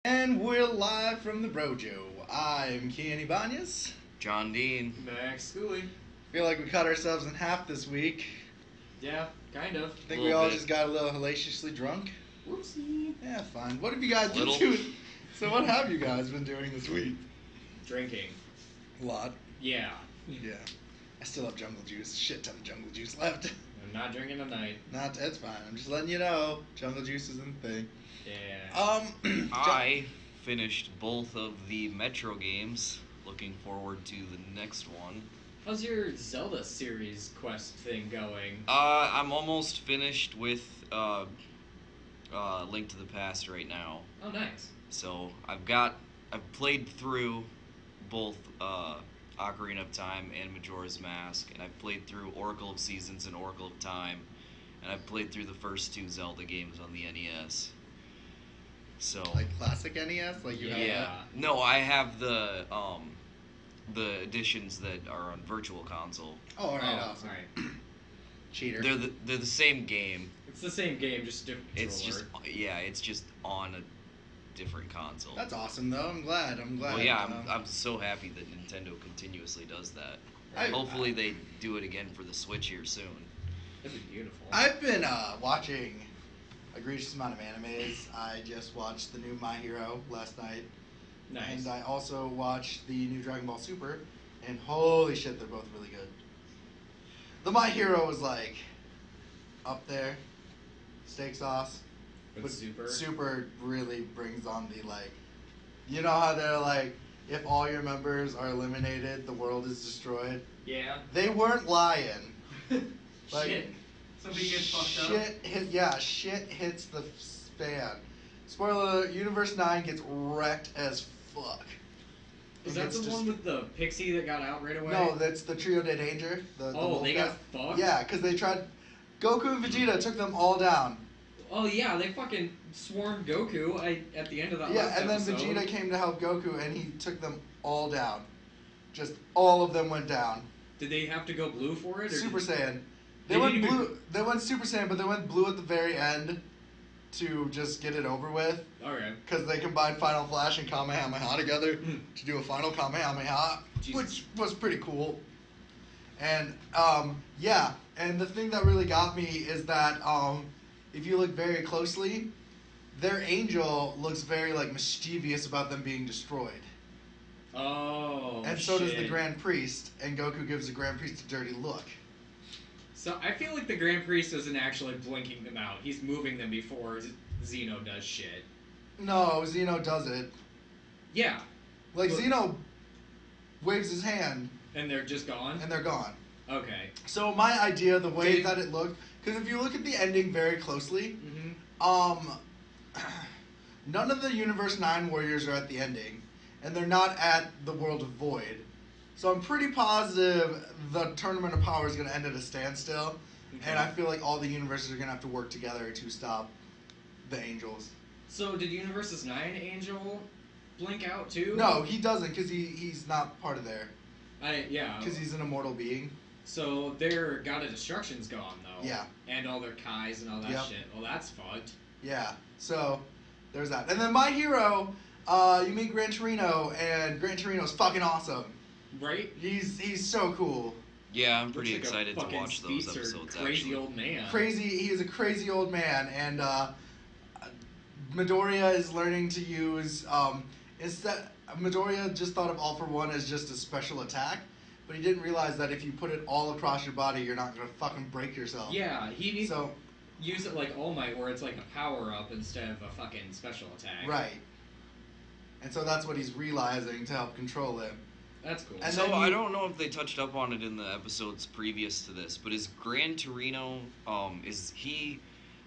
And we're live from the Brojo. I'm Kien Ibanez. John Dean. Max Schooley. Feel like we cut ourselves in half this week. Yeah, kind of. Think we all just got a little hellaciously drunk. Whoopsie. Yeah, fine. What have you guys been Little. doing? So what have you guys been doing this week? Drinking. A lot. Yeah. Yeah. I still have jungle juice. Shit ton of jungle juice left. I'm not drinking tonight. That's fine. I'm just letting you know. Jungle juice isn't a thing. Yeah. I finished both of the Metro games. Looking forward to the next one. How's your Zelda series quest thing going? I'm almost finished with Link to the Past right now. Oh, nice. So I've played through both Ocarina of Time and Majora's Mask, and I've played through Oracle of Seasons and Oracle of Time, and I've played through the first two Zelda games on the NES. So Like classic NES? Like you have yeah, no, I have the editions that are on Virtual Console. Oh, alright, awesome. Alright. Cheater. They're the same game. It's the same game, just different It's controller. it's just on a different console. That's awesome, though. I'm glad. Well, yeah, I'm so happy that Nintendo continuously does that. Hopefully they do it again for the Switch here soon. That'd be beautiful. I've been watching a egregious amount of animes. I just watched the new My Hero last night. Nice. And I also watched the new Dragon Ball Super. And holy shit, they're both really good. The My Hero was like up there. Steak sauce. But Super? Super really brings on the like, you know how they're like, if all your members are eliminated, the world is destroyed. Yeah. They weren't lying. Like, Shit. Somebody gets fucked up. Shit hits the fan. Spoiler alert, Universe 9 gets wrecked as fuck. Is that the one with the pixie that got out right away? No, that's the Trio de Danger. The wolf they guy. got fucked? Yeah, because they tried. Goku and Vegeta took them all down. Oh yeah, they fucking swarmed Goku at the end of that last and then episode. Vegeta came to help Goku, and he took them all down. Just all of them went down. Did they have to go blue for it? Or Super Saiyan. They They went didn't even- blue. They went Super Saiyan, but they went blue at the very end to just get it over with. Okay. Because they combined Final Flash and Kamehameha together to do a final Kamehameha, Jesus. which was pretty cool. And yeah, and the thing that really got me is that if you look very closely, their angel looks very like mischievous about them being destroyed. Oh. And so does the shit. Grand Priest, and Goku gives the Grand Priest a dirty look. So I feel like the Grand Priest isn't actually blinking them out. He's moving them before Zeno does shit. No, Zeno does it. Yeah. Like Well- Zeno waves his hand, And they're just gone? and they're gone. Okay. So my idea, the way Did- that it looked, because if you look at the ending very closely, Mm-hmm. none of the Universe 9 warriors are at the ending, and they're not at the World of Void. So I'm pretty positive the Tournament of Power is going to end at a standstill, and I feel like all the universes are going to have to work together to stop the angels. So did Universe's 9 Angel blink out too? No, he doesn't, because he's not part of there, Yeah. because he's an immortal being. So their God of Destruction's gone though. Yeah. And all their Kais and all that Yep. shit. Well, that's fucked. Yeah, so there's that. And then My Hero, you meet Gran Torino, and Gran Torino's fucking awesome. Right? He's so cool. Yeah, I'm pretty Looks like a excited to fucking watch those speedster, episodes. Crazy Actually, old man. He is a crazy old man, and Midoriya is learning to use Midoriya just thought of All for One as just a special attack, but he didn't realize that if you put it all across your body, you're not gonna fucking break yourself. Yeah, he needs So to use it like All Might, where it's like a power up instead of a fucking special attack. right, and so that's what he's realizing to help control him. That's cool. And so then I don't know if they touched up on it in the episodes previous to this, but is Gran Torino, is he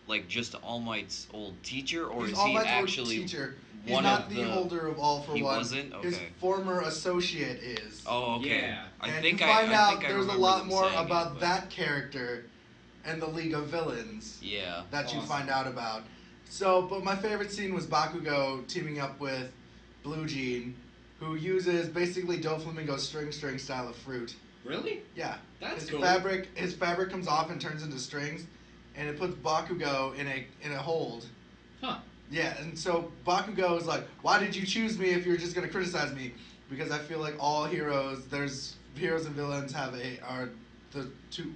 like just All Might's old teacher, or He's is All he Might's old actually teacher. He's one not of the holder of All for He One. wasn't? His Okay. former associate is. Oh, okay. Yeah. I And think you I find out think I there's a remember lot them more saying it, about but- that character and the League of Villains Yeah. that you Awesome. find out about. So, but my favorite scene was Bakugo teaming up with Blue Jean, who uses basically Doflamingo's string style of fruit. Really? Yeah. That's his cool. His fabric comes off and turns into strings, and it puts Bakugo in a hold. Huh. Yeah, and so Bakugo is like, why did you choose me if you're just gonna criticize me? Because I feel like all heroes, there's heroes and villains are the two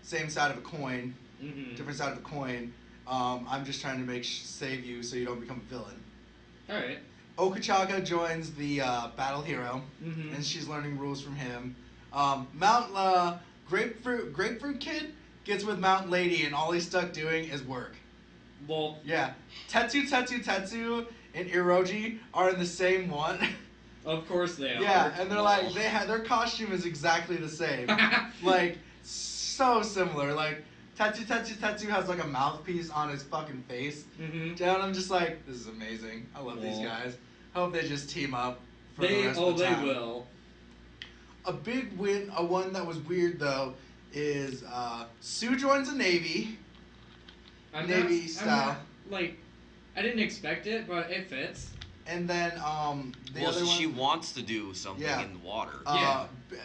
same side of a coin, different side of a coin. I'm just trying to save you so you don't become a villain. All right. Okachaka joins the battle hero, and she's learning rules from him. Mount Grapefruit Kid gets with Mount Lady, and all he's stuck doing is work. Well, Yeah, Tetsu, and Iroji are in the same one. of course they are. Yeah, and they're like their costume is exactly the same, like so similar. Like Tetsu has like a mouthpiece on his fucking face. And I'm just like, this is amazing. I love these guys. I hope they just team up for the rest of the time. They will. A big win, one that was weird though, is Sue joins the Navy. Navy style. I didn't expect it, but it fits. And then the other one. She wants to do something in the water.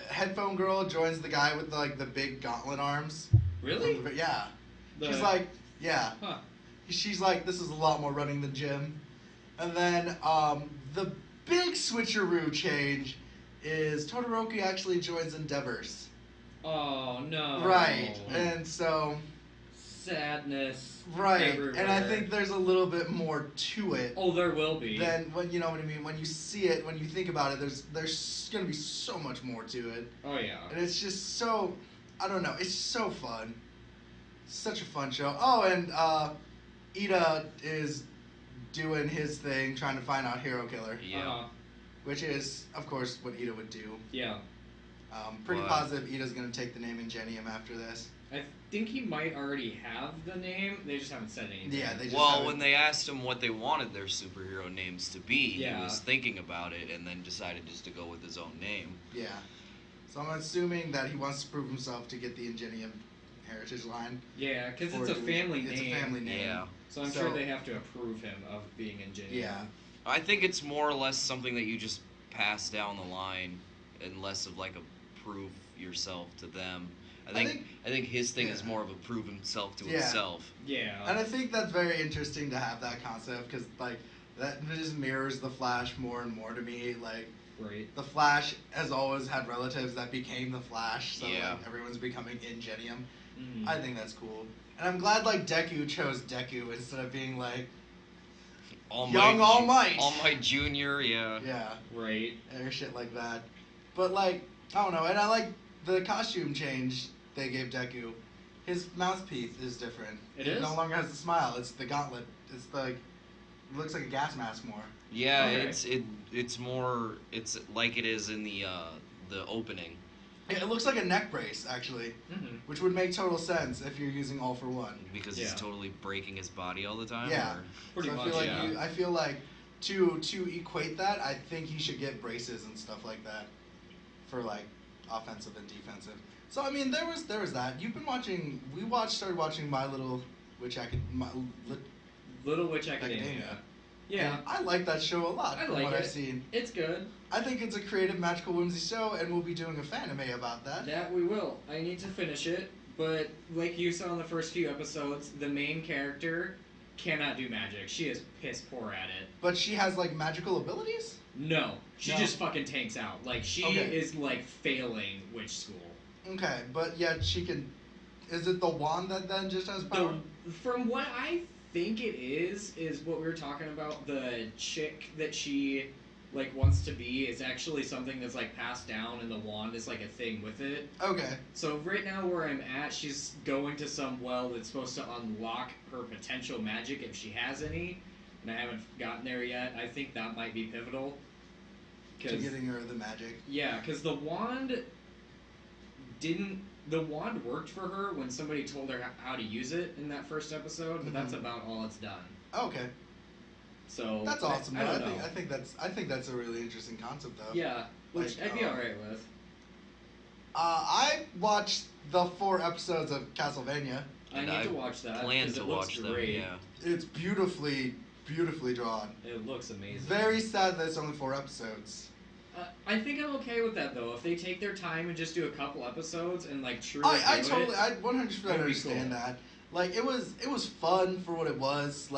Headphone Girl joins the guy with the big gauntlet arms. Really? Yeah. She's like, yeah. Huh. She's like, this is a lot more running than Jim. And then the big switcheroo change is Todoroki actually joins Endeavors. Oh no. Right. And so. Sadness. Right. Everywhere. And I think there's a little bit more to it. Oh, there will be. Then when you know what I mean, when you see it, when you think about it, there's gonna be so much more to it. Oh yeah. And it's just so, I don't know, it's so fun. Such a fun show. Oh, and Ida is doing his thing, trying to find out Hero Killer. Yeah. Which is, of course, what Ida would do. Yeah. Pretty positive Ida's gonna take the name Ingenium after this. I think he might already have the name. They just haven't said anything. Yeah, they just when they asked him what they wanted their superhero names to be, he was thinking about it and then decided just to go with his own name. Yeah. So I'm assuming that he wants to prove himself to get the Ingenium heritage line. Yeah, because it's a family name. It's a family name. Yeah. So I'm sure they have to approve him of being Ingenium. Yeah. I think it's more or less something that you just pass down the line and less of like a prove yourself to them. I think his thing is more of a prove himself to himself. Yeah. And I think that's very interesting to have that concept because that just mirrors the Flash more and more to me. The Flash has always had relatives that became the Flash, so everyone's becoming Ingenium. I think that's cool. And I'm glad Deku chose Deku instead of being All Might. All Might Jr., yeah. Yeah. Right. Or shit like that. But I don't know, and I like the costume change they gave Deku. His mouthpiece is different. It no longer has the smile. It's the gauntlet. It's it looks like a gas mask more. Yeah, it's more. It's like it is in the opening. It looks like a neck brace actually, which would make total sense if you're using All for One. Because he's totally breaking his body all the time. Yeah, pretty much. I feel like to equate that, I think he should get braces and stuff like that for offensive and defensive. So I mean, there was that. You've been watching. Started watching My Little Witch Little Witch Academia. Yeah, and I like that show a lot. From what I've seen, it's good. I think it's a creative, magical, whimsy show, and we'll be doing a fanime about that. That we will. I need to finish it, but like you saw in the first few episodes, the main character cannot do magic. She is piss poor at it. But she has magical abilities? No. She just fucking tanks out. She is failing witch school. Okay, but yet she can. Is it the wand that then just has power? From what I think it is what we were talking about. The chick that she wants to be is actually something that's passed down, and the wand is a thing with it. Okay. So right now where I'm at, she's going to some well that's supposed to unlock her potential magic if she has any, and I haven't gotten there yet. I think that might be pivotal. To getting her the magic. Yeah, because the wand worked for her when somebody told her how to use it in that first episode, but that's about all it's done. Okay. So that's awesome. I don't know. I think that's a really interesting concept, though. Yeah, which I'd be alright with. I watched the 4 episodes of Castlevania. I need to watch that. Plan to watch them. Yeah. It's beautifully drawn. It looks amazing. Very sad that it's only 4 episodes. I think I'm okay with that though. If they take their time and just do a couple episodes and truly I 100% understand that. It was fun for what it was.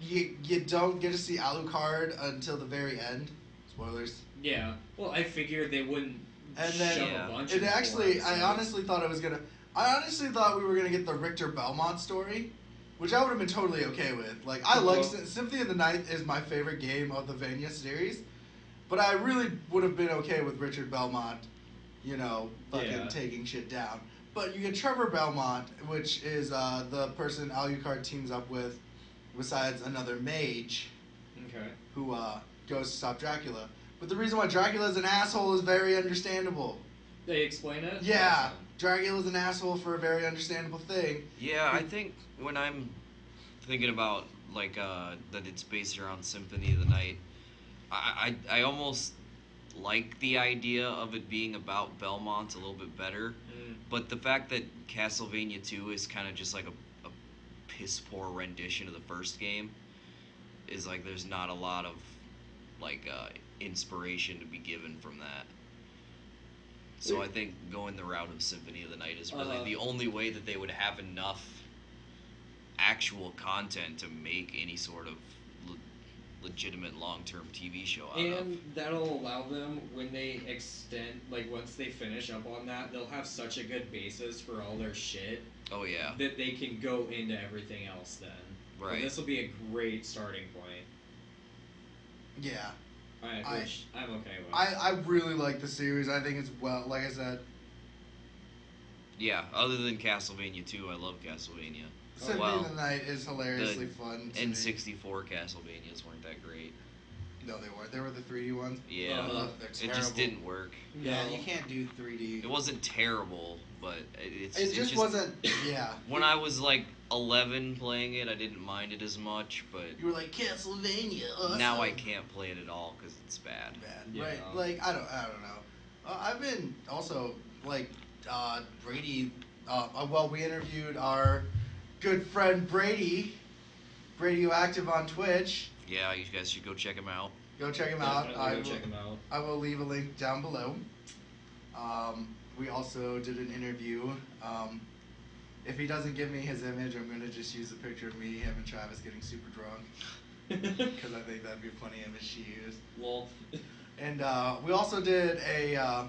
you don't get to see Alucard until the very end. Spoilers. Yeah. Well, I figured they wouldn't And then shove Yeah. a bunch it in actually, four I episodes. honestly thought it was gonna. I honestly thought we were gonna get the Richter Belmont story, which I would have been totally okay with. Like, I like Well- Symphony of the Night is my favorite game of the Vania series, but I really would have been okay with Richard Belmont, fucking Yeah. taking shit down. But you get Trevor Belmont, which is the person Alucard teams up with, besides another mage Okay. who goes to stop Dracula. But the reason why Dracula's an asshole is very understandable. They explain it? Yeah, Dracula's an asshole for a very understandable thing. Yeah, I think when I'm thinking about like that it's based around Symphony of the Night, I almost like the idea of it being about Belmont a little bit better. Mm. But the fact that Castlevania 2 is kind of just like a piss poor rendition of the first game is like there's not a lot of like inspiration to be given from that. So I think going the route of Symphony of the Night is really the only way that they would have enough actual content to make any sort of legitimate long-term TV show out of. And that'll allow them, when they extend, like once they finish up on that, they'll have such a good basis for all their shit Oh yeah, that they can go into everything else then. right. This will be a great starting point. Yeah. Which I'm okay with. I really like the series. I think it's like I said, Yeah, other than Castlevania 2, I love Castlevania. Symphony wow. of the Night is hilariously fun. To me. N64 Castlevanias weren't that great. No, they weren't. They were the 3D ones. Yeah, They're it terrible. just didn't work. Yeah, No. you can't do 3D. It wasn't terrible, but it It just wasn't. Yeah. When I was like 11 playing it, I didn't mind it as much, but You were like Castlevania. Awesome. now I can't play it at all because it's bad. Bad. Yeah. Right. Like I don't know. I've been also like Brady. Well, we interviewed our good friend Brady. Radioactive on Twitch. Yeah, you guys should go check him out. Go check him out. Definitely go check them out. I will leave a link down below. We also did an interview. If he doesn't give me his image, I'm gonna just use a picture of me, him, and Travis getting super drunk because I think that'd be a funny image to use. Well, And we also did a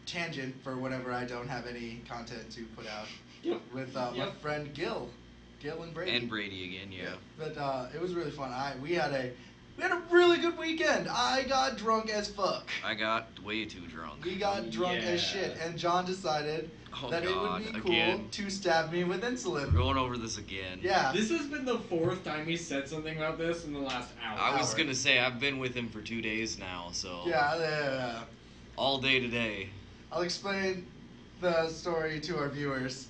tangent for whenever I don't have any content to put out Yep. with my Yep. friend Gil and Brady. And Brady again, yeah. But it was really fun. We had a really good weekend. I got drunk as fuck. I got way too drunk. We got drunk as Yeah. shit, and John decided Oh that God, it would be cool again. to stab me with We're insulin. going over this again. Yeah. this has been the 4th time he said something about this in the last hour. I was Hour. gonna say I've been with him for 2 days now, so Yeah. all day today. I'll explain the story to our viewers.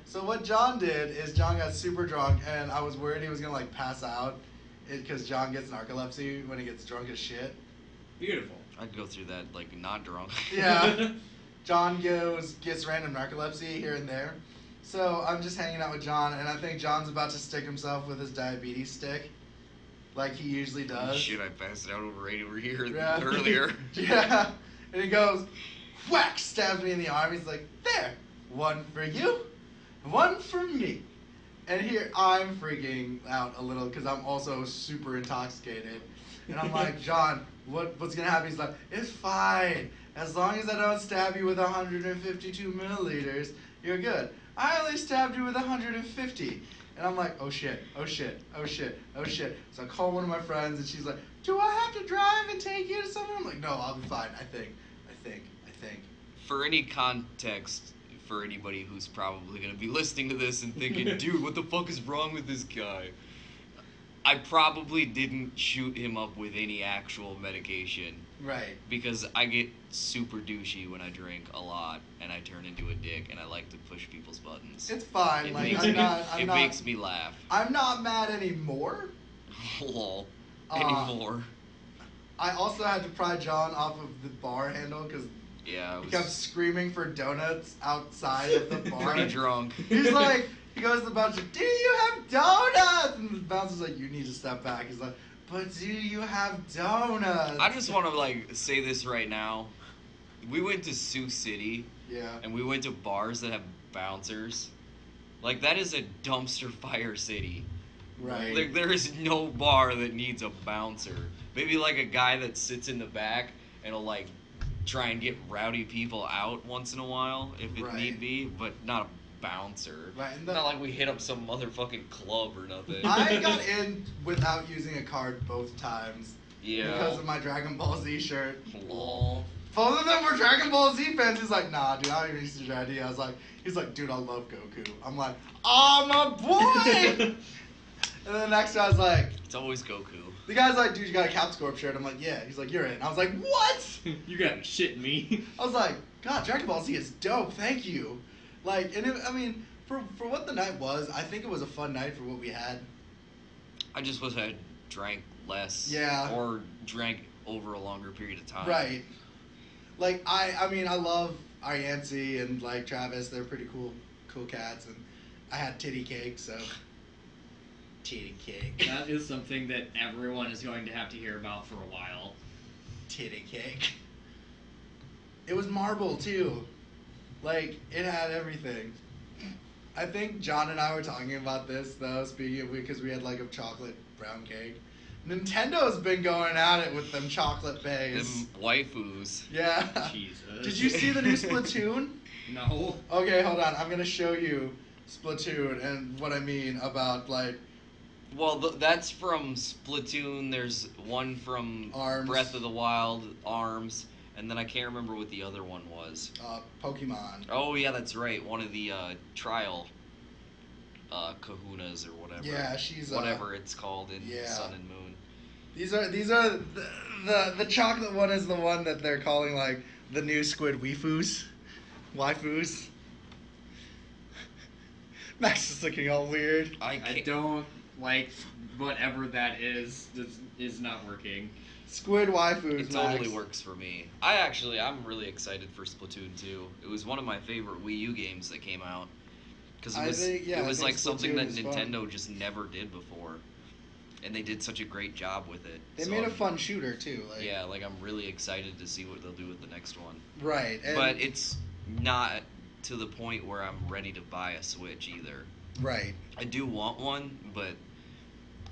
So what John did is John got super drunk, and I was worried he was gonna like pass out, because John gets narcolepsy when he gets drunk as shit. Beautiful. I'd go through that like not drunk. Yeah. John gets random narcolepsy here and there. So I'm just hanging out with John, and I think John's about to stick himself with his diabetes stick, like he usually does. Shit, I passed out over here Yeah. earlier. Yeah. And he goes, whack, stabs me in the arm. He's like, there, one for you, one for me. And here I'm freaking out a little because I'm also super intoxicated. And I'm like, John, what's gonna happen? He's like, it's fine. As long as I don't stab you with 152 milliliters, you're good. I only stabbed you with 150. And I'm like, oh shit, oh shit, oh shit, oh shit. So I call one of my friends, and she's like, do I have to drive and take you to somewhere? I'm like, no, I'll be fine. I think. For any context, for anybody who's probably gonna be listening to this and thinking, dude, what the fuck is wrong with this guy? I probably didn't shoot him up with any actual medication Right. because I get super douchey when I drink a lot and I turn into a dick and I like to push people's buttons. It's fine. It Like makes I'm me, not. it makes me laugh. I'm not mad anymore. Lol. Uh, Anymore. I also had to pry John off of the bar handle because Yeah, I he kept was screaming for donuts outside of the bar. pretty drunk. He's like, he goes to the bouncer, do you have donuts? And the bouncer's like, you need to step back. He's like, but do you have donuts? I just want to like say this right now. We went to Sioux City Yeah. and we went to bars that have bouncers. Like that is a dumpster fire city. Right. Like, there is no bar that needs a bouncer. Maybe like a guy that sits in the back and will like try and get rowdy people out once in a while if it Right. need be, but not a bouncer. Right, and Not like we hit up some motherfucking club or nothing. I got in without using a card both times. Yeah. Because of my Dragon Ball Z shirt. Lol. Both of them were Dragon Ball Z fans. He's like, nah, dude, I don't even use your idea. He's like, dude, I love Goku. I'm like, oh, my boy! And then the next guy's like, It's always Goku. the guy's like, dude, you got a Capscorp shirt. I'm like, yeah. He's like, you're in. I was like, what? You got shitting me. I was like, God, Dragon Ball Z is dope. Thank you. Like, and I mean, for what the night was, I think it was a fun night for what we had. I just wish I drank less. Yeah. Or drank over a longer period of time. Right. Like, I mean, I love Yancy and, like, Travis. They're pretty cool cats. And I had titty cake, so. Titty cake. That is something that everyone is going to have to hear about for a while. Titty cake. It was marble, too. Like, it had everything. I think John and I were talking about this, though, speaking of, because we had, like, a chocolate brown cake. Nintendo's been going at it with them chocolate bays. Them waifus. Yeah. Jesus. Did you see the new Splatoon? No. Okay, hold on. I'm gonna show you Splatoon and what I mean about, like, Well, that's from Splatoon. There's one from Arms. Breath of the Wild, Arms, and then I can't remember what the other one was. Pokemon. Oh yeah, that's right. One of the trial kahunas or whatever. Yeah, she's whatever it's called in yeah. Sun and Moon. These are the chocolate one is the one that they're calling, like, the new squid waifus. Max is looking all weird. I don't like whatever that is not working. Squid waifus. It totally works for me. I'm really excited for Splatoon 2. It was one of my favorite Wii U games that came out. Because it was like something that Nintendo just never did before. And they did such a great job with it. They made a fun shooter, too. Like, yeah, like I'm really excited to see what they'll do with the next one. Right. And but it's not to the point where I'm ready to buy a Switch either. Right. I do want one, but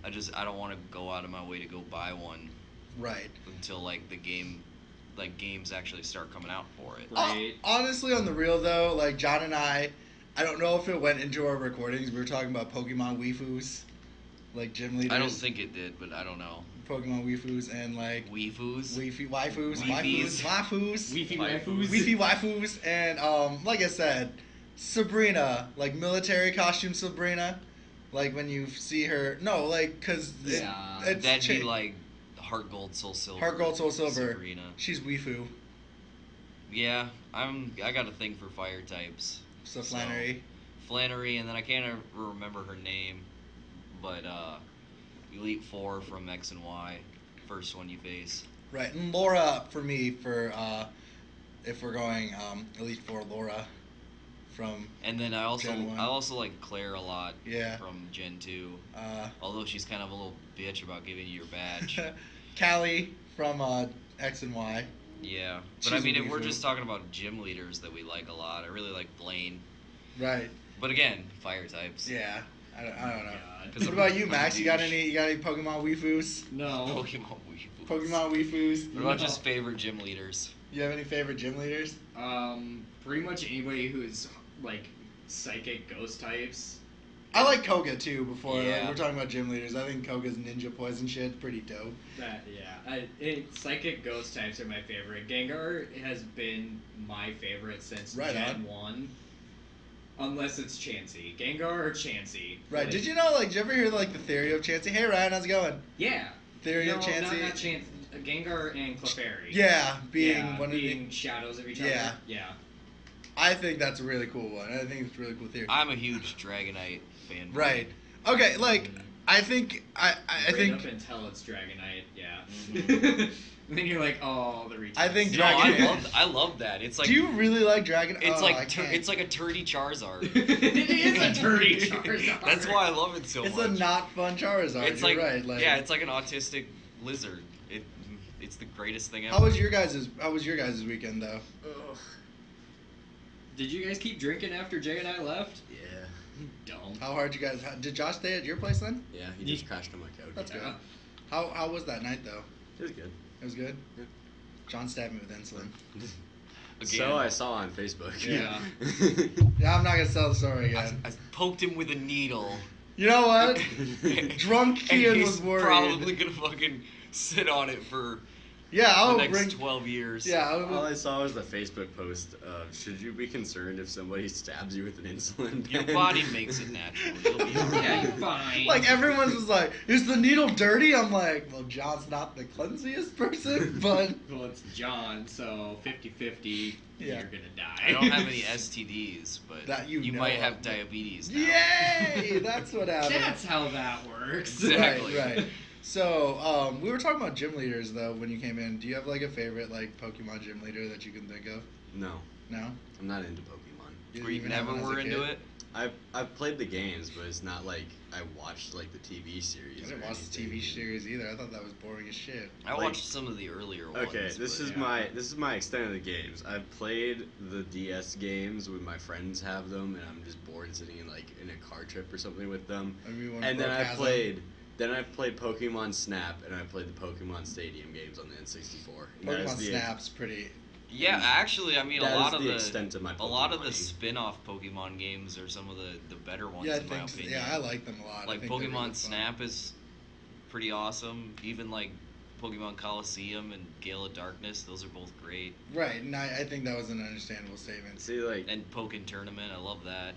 I don't want to go out of my way to go buy one. Right. Until like games actually start coming out for it. Right. Honestly, on the real though, like John and I don't know if it went into our recordings. We were talking about Pokemon Waifus, like gym leaders. I don't think it did, but I don't know. Pokemon Waifus and like Waifus. And like I said, Sabrina, like military costume Sabrina, like when you see her. No, like because that'd be like Heart Gold Soul Silver. Heart Gold Soul Silver. Sabrina. She's waifu. Yeah, I got a thing for fire types. So Flannery. Flannery, and then I can't ever remember her name, but Elite Four from X and Y, first one you face. Right, and Laura for me for if we're going Elite Four, Laura from. And then I also like Claire a lot. Yeah. From Gen 2. Although she's kind of a little bitch about giving you your badge. Callie from X and Y. Yeah, but I mean, if we're just talking about gym leaders that we like a lot, I really like Blaine. Right. But again, fire types. Yeah, I don't know. God. What about you, Max? You got any Pokemon Waifus? No. Pokemon Waifus. Pokemon Waifus. What about just favorite gym leaders? You have any favorite gym leaders? Pretty much anybody who's like psychic ghost types. I like Koga too. Before Yeah. we're talking about gym leaders, I think Koga's ninja poison shit pretty dope. Psychic ghost types are my favorite. Gengar has been my favorite since Gen 1. Unless it's Chansey. Gengar or Chansey. Right. Like, did you know, like, did you ever hear, like, the theory of Chansey? Hey, Ryan, how's it going? Yeah. Theory of Chansey? No, not Chansey. Gengar and Clefairy. Yeah, being shadows of each Yeah. other. Yeah. I think that's a really cool one. I think it's a really cool theory. I'm a huge Dragonite fan. Right. Okay, like, I think... I think... up until it's Dragonite, yeah. Mm-hmm. And then you're like, oh, the retest. I think I love that. It's like. Do you really like Dragon? It's it's like a turdy Charizard. It is a turdy Charizard. That's why I love it so much. It's a not fun Charizard. It's You're like, right. Like, yeah, it's like an autistic lizard. It's the greatest thing ever. How was your guys' weekend though? Ugh. Did you guys keep drinking after Jay and I left? Yeah. dumb. How hard you guys? Did Josh stay at your place then? Yeah, he just crashed on my couch. That's good. How was that night though? It was good. It was good. Yeah. John stabbed me with insulin. Again. So I saw on Facebook. Yeah. Yeah, I'm not gonna tell the story again. I poked him with a needle. You know what? Drunk Kien and he's was worried. probably gonna fucking sit on it for Yeah, the I'll next bring. 12 years. Yeah, All I saw was the Facebook post of, should you be concerned if somebody stabs you with an insulin Your pen? body makes it natural. You'll be alright. Yeah, you're fine. like everyone's just like, is the needle dirty? I'm like, well, John's not the cleansiest person, but Well, it's John, so 50-50, Yeah. you're gonna die. I don't have any STDs, but That you know might of. have diabetes now. yay! That's what happened. That's how that works. Exactly. Right. So, we were talking about gym leaders though when you came in. Do you have like a favorite like Pokemon gym leader that you can think of? No, No. I'm not into Pokemon. You Where you didn't even have never one as a were into kid? it. I've played the games, but it's not like I watched like the TV series. I didn't or watch the anything. TV series either. I thought that was boring as shit. I Like- watched some of the earlier ones. Okay, this but is yeah. this is my extent of the games. I've played the DS games when my friends have them, and I'm just bored sitting in a car trip or something with them. Everyone And then broke I've Chasm. played Pokemon Snap, and I played the Pokemon Stadium games on the N64. And that is Pokemon the- Snap's pretty. Yeah, actually, I mean, that a lot is of the the extent of my Pokemon a lot of the playing. spin-off Pokemon games are some of the better ones Yeah, I in my think. So. opinion. Yeah, I like them a lot. I Like think they're really Pokemon fun. Snap is pretty awesome. Even like Pokemon Coliseum and Gale of Darkness, those are both great. Right, and I think that was an understandable statement. See, like And Pokken Tournament, I love that.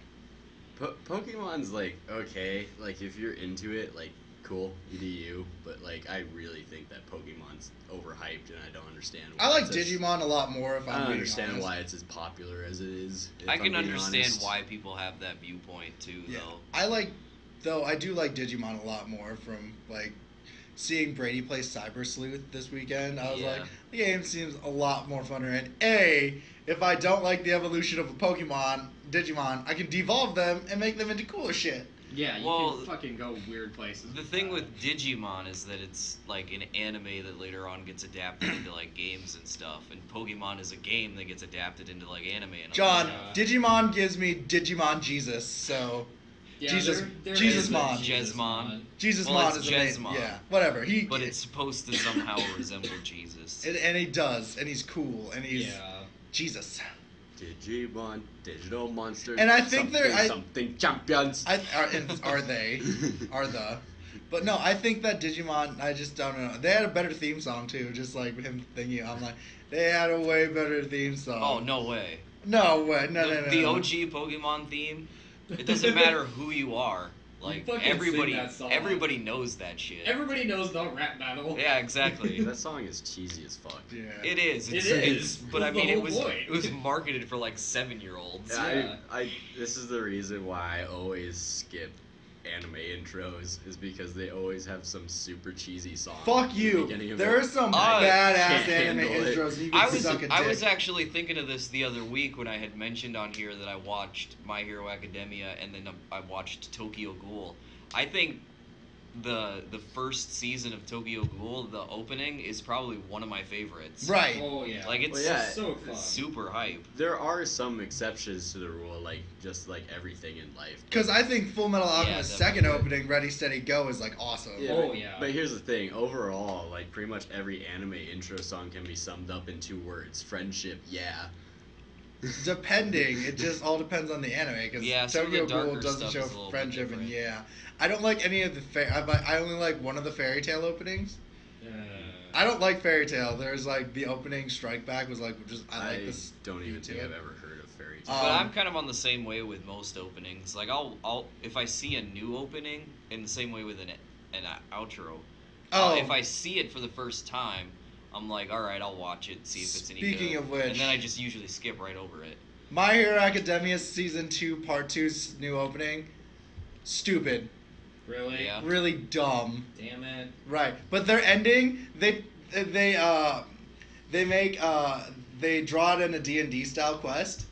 Pokemon's like okay, like if you're into it, like cool, you do you. But like I really think that Pokemon's overhyped, and I don't understand. I like it's as- Digimon a lot more. If I'm I don't being understand honest. why it's as popular as it is. if I I'm can being understand honest. why people have that viewpoint too, Yeah, though. I do like Digimon a lot more from like seeing Brady play Cyber Sleuth this weekend. I was Yeah. like, the game seems a lot more funner. And if I don't like the evolution of a Digimon, I can devolve them and make them into cooler shit. Yeah, you Well, can fucking go weird places. The thing with Digimon is that it's like an anime that later on gets adapted into like games and stuff, and Pokemon is a game that gets adapted into like anime and John, Yeah. Digimon gives me Digimon Jesus, so Yeah, Jesus- there Jesus is a Mon. Jesmon. Jesus Well, Mon it's is amazing. Jesmon. Yeah, whatever. But it's supposed to somehow resemble Jesus. and he does, and he's cool, and he's Yeah. Jesus. Digimon, digital monsters. And I think something, they're- something champions. Are they? But no, I think that Digimon, I just don't know. They had a better theme song too, just like him thinking. I'm like, they had a way better theme song. Oh no way! No way! No, the, no, no. the no. OG Pokemon theme. It doesn't matter who you are. Like fucking sing everybody, that song. everybody knows that shit. Everybody knows the rap battle. Yeah, exactly. That song is cheesy as fuck. Yeah. It is. It's, It is. It's, but That's I the mean, it whole was point. it was marketed for like 7-year-olds. Yeah. This is the reason why I always skip anime intros, is because they always have some super cheesy song. Fuck at the you. beginning of There it. are some I badass can't anime handle it. intros. You I can was suck a dick. I was actually thinking of this the other week when I had mentioned on here that I watched My Hero Academia and then I watched Tokyo Ghoul. I think the first season of Tokyo Ghoul, the opening, is probably one of my favorites. Right. Oh yeah. Like it's Well, yeah, so fun. super hype. There are some exceptions to the rule, like just like everything in life. Because I think Full Metal Alchemist's second definitely. opening, Ready Steady Go, is like awesome. Yeah, Oh, but, yeah. But here's the thing. Overall, like pretty much every anime intro song can be summed up in 2 words: friendship. Yeah. Depending, it just all depends on the anime. Because Yeah, some of the Tokyo Ghoul darker doesn't stuff show is a little bit friendship, and different. yeah, I don't like any of the. I only like one of the Fairy Tail openings. I don't like Fairy Tail. There's like the opening Strike Back was like just I like this. don't even think to I've it. ever heard of Fairy Tail. But I'm kind of on the same way with most openings. Like I'll if I see a new opening, in the same way with an outro. Oh. If I see it for the first time, I'm like, all right, I'll watch it, see if it's any good. Speaking of which- and then I just usually skip right over it. My Hero Academia Season 2 Part 2's new opening, stupid, Really? Yeah. really dumb. Damn it. Right, but their ending, they make they draw it in a D&D style quest,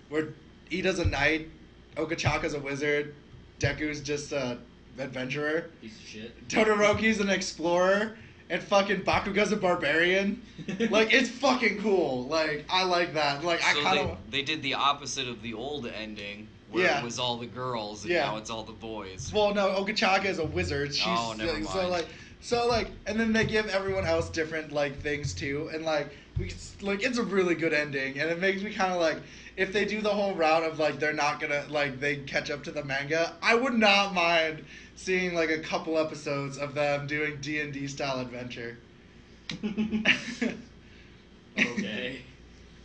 where Ida's a knight, Okachaka's a wizard, Deku's just a adventurer, Piece of shit. Todoroki's an explorer, and fucking Bakuga's a barbarian. Like, it's fucking cool. Like, I like that. Like, I So kind of they did the opposite of the old ending, where Yeah. it was all the girls and Yeah. now it's all the boys. Well, no, Okachaka is a wizard. She's Oh, never mind. so like, and then they give everyone else different like things too, and like it's a really good ending, and it makes me kind of like, if they do the whole route of like they're not gonna like they catch up to the manga, I would not mind seeing like a couple episodes of them doing D&D style adventure. Okay.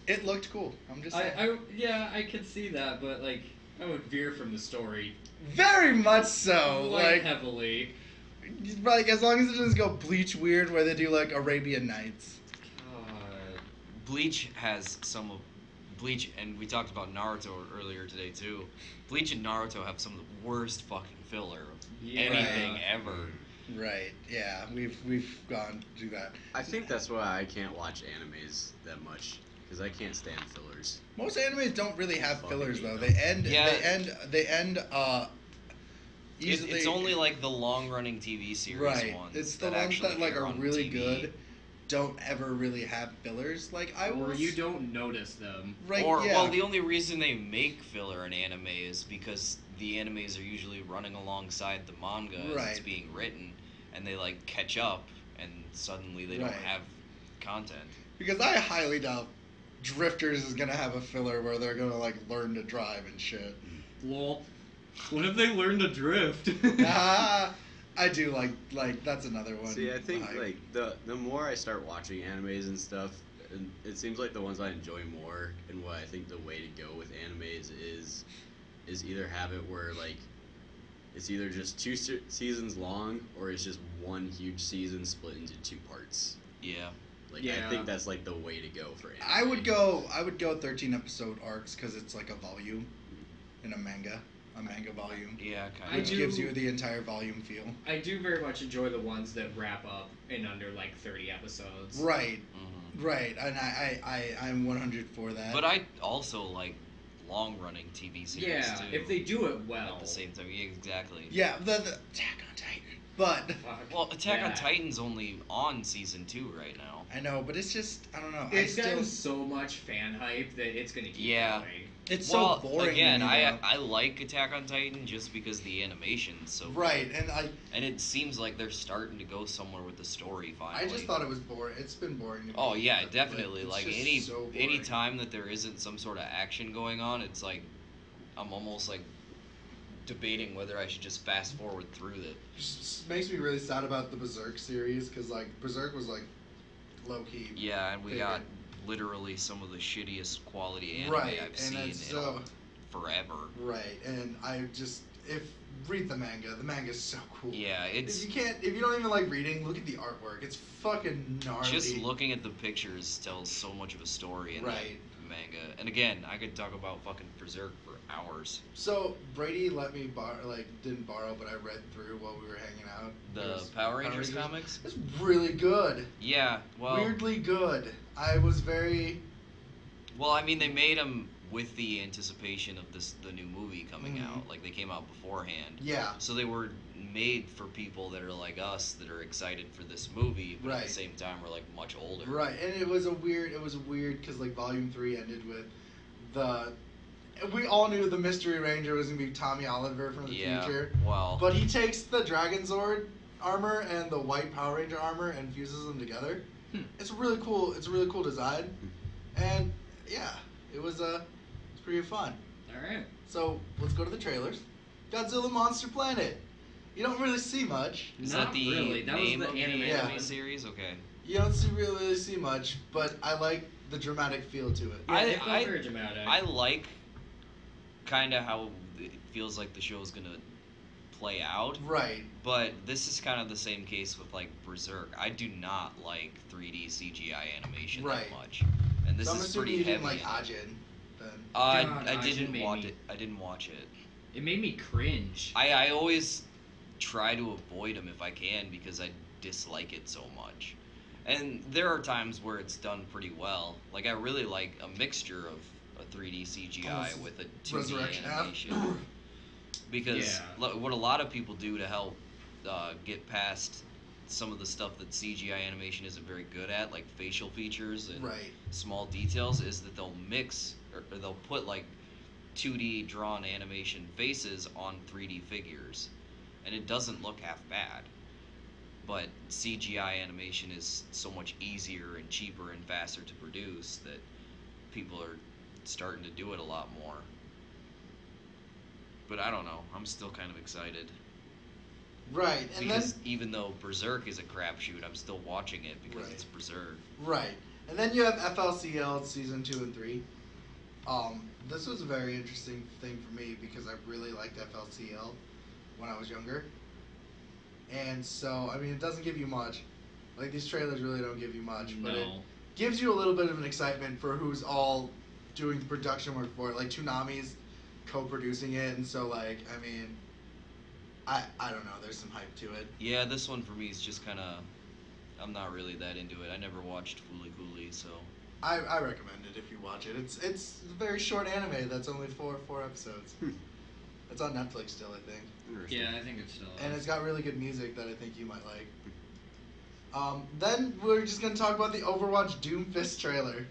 It looked cool. I'm just saying. I could see that, but like I would veer from the story Very much so. quite Like heavily. as long as it doesn't go Bleach weird where they do like Arabian Nights. God. Bleach has some of Bleach, and we talked about Naruto earlier today too. Bleach and Naruto have some of the worst fucking filler of Yeah. anything Right. ever. Right. Yeah. We've gone through that. I think that's why I can't watch animes that much, because I can't stand fillers. Most animes don't really have Fucking fillers though. hate They them. end. Yeah. They end. Easily. It's only like the long-running TV series right. ones. It's the that ones actually that like air are on really TV. good. Don't ever really have fillers. Like I Or was. you don't notice them. Right. Or yeah. well, the only reason they make filler in anime is because the animes are usually running alongside the manga as Right. it's being written, and they like catch up, and suddenly they don't Right. have content. Because I highly doubt Drifters is gonna have a filler where they're gonna like learn to drive and shit. Lol. What if they learn to drift? I do like that's another one. See, I think Hype. like the more I start watching animes and stuff, and it seems like the ones I enjoy more, and what I think the way to go with animes is either have it where like it's either just two seasons long, or it's just one huge season split into two parts. Yeah. Like Yeah. I think that's like the way to go for anime. I would go 13 episode arcs because it's like a volume in a manga volume. Yeah, kind I of. Which do- gives you the entire volume feel. I do very much enjoy the ones that wrap up in under like 30 episodes. Right, Mhm. right, and I'm 100 for that. But I also like long-running TV series Yeah, too. if they do it well. At the same time, yeah, exactly. yeah, the Attack on Titan. But Fuck. Well, Attack on Yeah. Titan's only on season 2 right now. I know, but it's just I don't know. It's gotten so much fan hype that it's gonna keep Yeah. going. It's Well, so boring. again, to me, though. I like Attack on Titan just because the animation's so right, good. and it seems like they're starting to go somewhere with the story finally. I just thought it was boring. It's been boring. To me. Oh yeah, But, definitely. it's Like just any so boring. any time that there isn't some sort of action going on, it's like I'm almost like debating whether I should just fast forward through it. Just makes me really sad about the Berserk series because like Berserk was like low key. Yeah, and we Favorite. got literally some of the shittiest quality anime Right, I've and seen in it's so forever. right, and I just read the manga. The manga's so cool. Yeah, it's If you don't even like reading, look at the artwork. It's fucking gnarly. just looking at the pictures tells so much of a story in Right. that manga. And again, I could talk about fucking Berserk for hours. So Brady let me didn't borrow, but I read through while we were hanging out. It The was Power Rangers comics? It's really good. Yeah, well, Weirdly good. I was very. well, I mean, they made them with the anticipation of the new movie coming Mhm. out. Like they came out beforehand. Yeah. So they were made for people that are like us that are excited for this movie, but at Right. the same time we're like much older. Right, and it was a weird because like Volume 3 ended with we all knew the Mystery Ranger was gonna be Tommy Oliver from the Yeah. future, Well, but he takes the Dragon Zord armor and the white Power Ranger armor and fuses them together. It's really cool. It's a really cool design, and yeah, it's pretty fun. Alright. So let's go to the trailers. Godzilla Monster Planet. You don't really see much. is Not that the really. That was name the of the anime anime one. series? Okay. You don't really see much, but I like the dramatic feel to it. Yeah, it I- felt very dramatic. I like kind of how it feels like the show's gonna play out, Right. but this is kind of the same case with like Berserk. I do not like 3D CGI animation Right. that much, and this So I'm is assuming pretty you heavy. didn't like in it. Ajin, then. God, I Ajin didn't made watch me- it. I didn't watch it. It made me cringe. I always try to avoid them if I can because I dislike it so much. And there are times where it's done pretty well. Like I really like a mixture of a 3D CGI Oh, with a 2D Resurrection F. animation. Because Yeah. what a lot of people do to help get past some of the stuff that CGI animation isn't very good at, like facial features and Right. small details, is that they'll mix or they'll put like 2D drawn animation faces on 3D figures, and it doesn't look half bad. But CGI animation is so much easier and cheaper and faster to produce that people are starting to do it a lot more. But I don't know. I'm still kind of excited. Right, and Because then even though Berserk is a crapshoot, I'm still watching it because it's Berserk. right, and then you have FLCL season 2 and 3. This was a very interesting thing for me because I really liked FLCL when I was younger, and so I mean it doesn't give you much. Like these trailers really don't give you much, but it gives you a little bit of an excitement for who's all doing the production work for it. Like Toonami's co-producing it, and so like I mean. I don't know. There's some hype to it. Yeah, this one for me is just kind of. I'm not really that into it. I never watched Fooly Cooly, so. I recommend it if you watch it. It's a very short anime that's only four episodes. It's on Netflix still, I think. Yeah, I think it's still. And it's got really good music that I think you might like. Then we're just gonna talk about the Overwatch Doomfist trailer.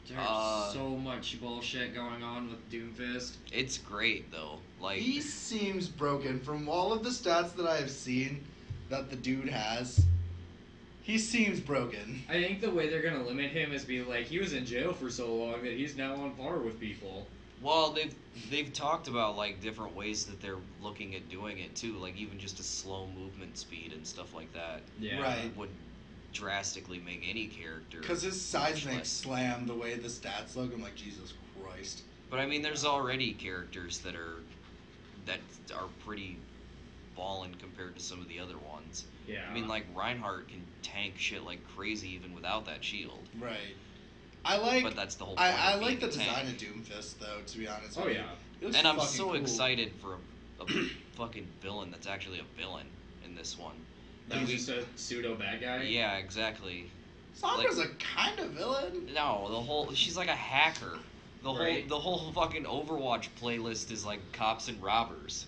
There's so much bullshit going on with Doomfist. It's great though. Like He seems broken from all of the stats that I have seen that the dude has. He seems broken. I think the way they're gonna limit him is be like he was in jail for so long that he's now on par with people. Well, they've talked about like different ways that they're looking at doing it too, like even just a slow movement speed and stuff like that. Yeah. Right. Would drastically make any character. Because his much seismic less- slam, the way the stats look, I'm like, Jesus Christ. But I mean, there's already characters that are pretty ballin' compared to some of the other ones. Yeah. I mean, like Reinhardt can tank shit like crazy even without that shield. Right. I like. But that's the whole point. I of like the being a design tank. of Doomfist, though. To be honest. Oh with you. yeah. It looks And I'm fucking so cool. excited for a fucking villain that's actually a villain in this one. That was just a pseudo bad guy. Yeah, exactly. Sombra's a kind of villain. No, she's like a hacker. Right. The whole fucking Overwatch playlist is like cops and robbers.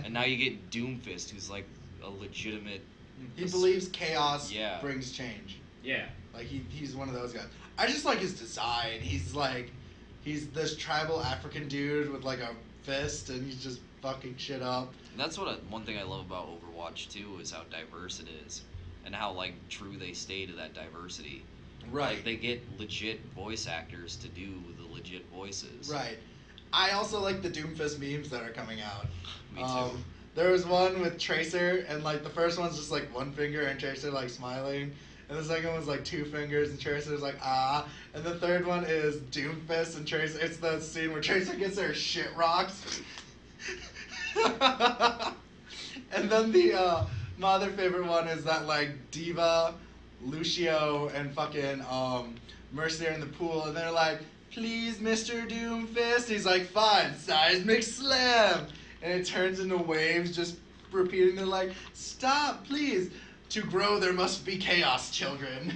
And now you get Doomfist, who's like a legitimate. He believes chaos Yeah. brings change. Yeah. Like he's one of those guys. I just like his design. He's this tribal African dude with like a fist, and he's just fucking shit up. And that's one thing I love about Overwatch too is how diverse it is, and how like true they stay to that diversity. Right. Like they get legit voice actors to do the legit voices. Right. I also like the Doomfist memes that are coming out. Me too. There was one with Tracer, and like the first one's just like one finger and Tracer like smiling, and the second one's like two fingers and Tracer's like ah, and the third one is Doomfist and Tracer. It's the scene where Tracer gets her shit rocked. And then my other favorite one is that like Diva, Lucio, and fucking Mercy are in the pool, and they're like, please, Mr. Doomfist. He's like, fine, seismic slam. And it turns into waves, just repeating. They're like, stop, please. To grow, there must be chaos, children.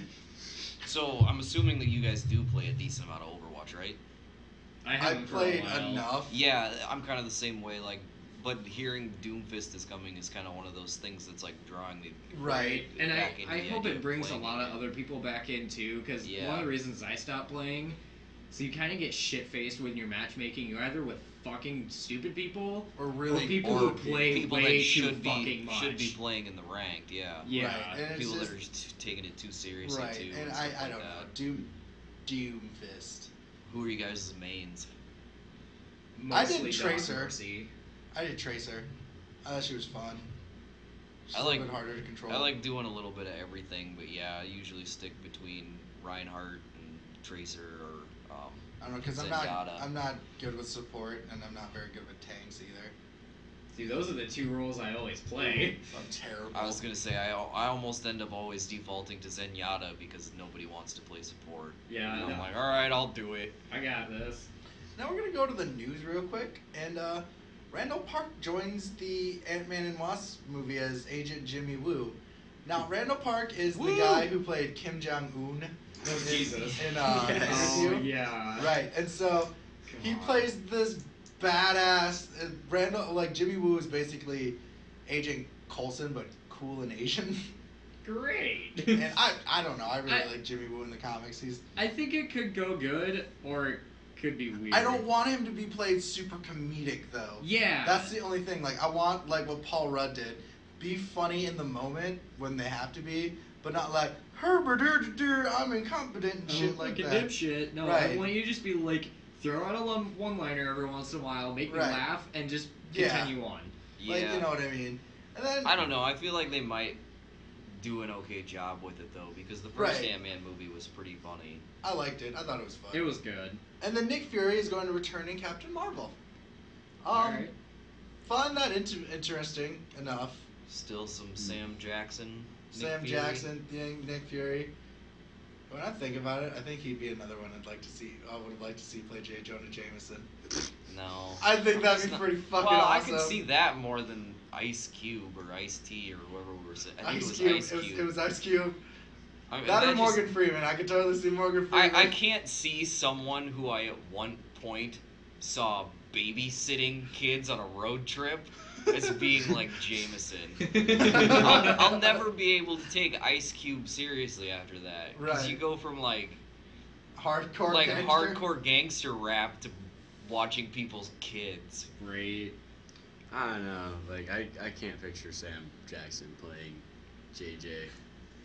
So I'm assuming that you guys do play a decent amount of Overwatch, right? I I haven't played for a while. enough. Yeah, I'm kind of the same way. Like, but hearing Doomfist is coming is kind of one of those things that's like drawing me Right. And back into I the hope idea it of brings a playing lot of again. other people back in too, because Yeah. one of the reasons I stopped playing, so you kind of get shit faced when you're matchmaking. You're either with fucking stupid people Or really people or who play people way that too fucking much. should be playing in the ranked. Yeah. Yeah. Right. And it's People just, that are just taking it too seriously right. too. And stuff I like don't know. that. Doomfist. Who are you guys' mains? Mostly did Doc Tracer. Mercy. I did Tracer. I thought she was fun. She's I a like- little bit harder to control. I like doing a little bit of everything, but yeah, I usually stick between Reinhardt and Tracer or I don't know, because Zenyatta. I'm not good with support, and I'm not very good with tanks either. See, those are the two roles I always play. I'm terrible. I was gonna say I almost end up always defaulting to Zenyatta because nobody wants to play support. Yeah, And I I'm know. like, all right, I'll do it. I got this. Now we're gonna go to the news real quick, and Randall Park joins the Antman and Wasp movie as Agent Jimmy Woo. Now Randall Park is the Woo! guy who played Kim Jong Un Jesus. in Yes. Interview. Oh, yeah. Right, and so he God. plays this badass Randall. Like Jimmy Woo is basically Agent Coulson, but cool and Asian. Great. And I don't know. I really I- like Jimmy Woo in the comics. He's I think it could go good or could be weird. I don't want him to be played super comedic though. Yeah. That's the only thing. Like I want like what Paul Rudd did. Be funny in the moment when they have to be, but not like Herbert, I'm incompetent and shit like that. Dipshit. No, Right. I want you to just be like, throw out a one-liner every once in a while, make me Right. laugh, and just Yeah. continue on. Like you know what I mean. And then I don't know. I feel like they might do an okay job with it though, because the first Right. Ant-Man movie was pretty funny. I liked it. I thought it was fun. It was good. And then Nick Fury is going to return in Captain Marvel. Alright. Find that interesting enough. Still some Sam Jackson. Sam Nick Fury. Jackson thing, Nick Fury. When I think about it, I think he'd be another one I'd like to see. I would like to see play J. Jonah Jameson. No. I think that'd be It's not- pretty fucking well, awesome. I could see that more than Ice Cube or Ice T or whoever we were saying. I think Ice it was Cube. Ice Cube. It was Ice Cube. I mean, That or just- Morgan Freeman. I could totally see Morgan Freeman. I can't see someone who I at one point saw babysitting kids on a road trip as being like Jameson. I'll never be able to take Ice Cube seriously after that. Because Right. you go from like Hardcore gangster. hardcore gangster rap to watching people's kids. Great. I don't know. Like I can't picture Sam Jackson playing JJ.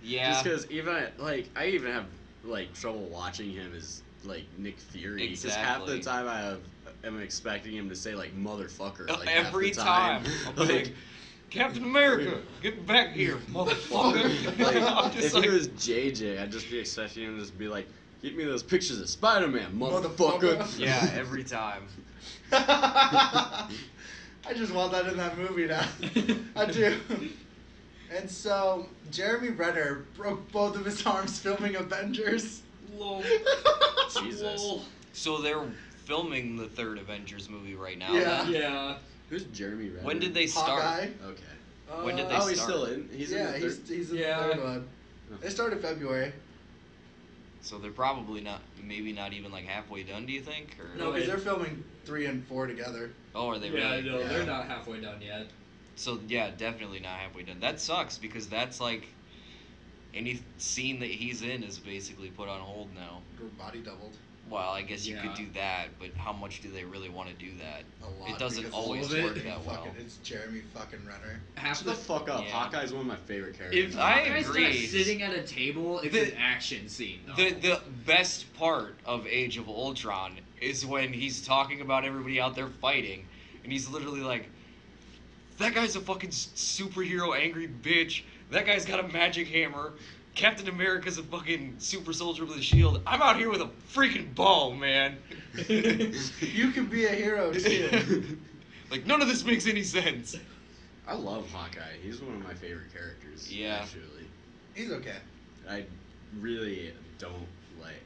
Yeah. Just because even like I even have like trouble watching him as like Nick Fury. Because half the Exactly. time am expecting him to say like motherfucker. Like Every half the time. I'll be like, Captain America, get back here, motherfucker. Like, I'm just if like, he was JJ, I'd just be expecting him to just be like, "Get me those pictures of Spider-Man, Motherfucker." motherfucker." yeah, every time. I just want that in that movie now. I do. And so, Jeremy Renner broke both of his arms filming Avengers. Lol. Jesus. So they're filming the third Avengers movie right now. Yeah. then? Yeah. Who's Jeremy Renner? When did they start? Hawkeye. Okay. When did they Oh, he's start? still in. He's in yeah, the third. he's in Yeah. the third one. They started February. So they're probably not, maybe not even like halfway done. Do you think? Or No, because they're filming 3 and 4 together. oh, are they Yeah, really? no, Yeah. they're not halfway done yet. So yeah, definitely not halfway done. That sucks because that's like any scene that he's in is basically put on hold now. Her body doubled. Well, I guess you could Yeah. do that, but how much do they really want to do that? A lot. It doesn't because always all of it, work that well. It's Jeremy fucking Renner. Half Shut the fuck up. Yeah. Hawkeye's one of my favorite characters. If I Hawkeye's not agree. sitting at a table, it's The- an action scene. Though. The best part of Age of Ultron is when he's talking about everybody out there fighting, and he's literally like, "That guy's a fucking superhero angry bitch. That guy's got a magic hammer. Captain America's a fucking super soldier with a shield. I'm out here with a freaking bow, man." You can be a hero too. Like, none of this makes any sense. I love Hawkeye. He's one of my favorite characters. Yeah. Actually, He's okay. I really don't like.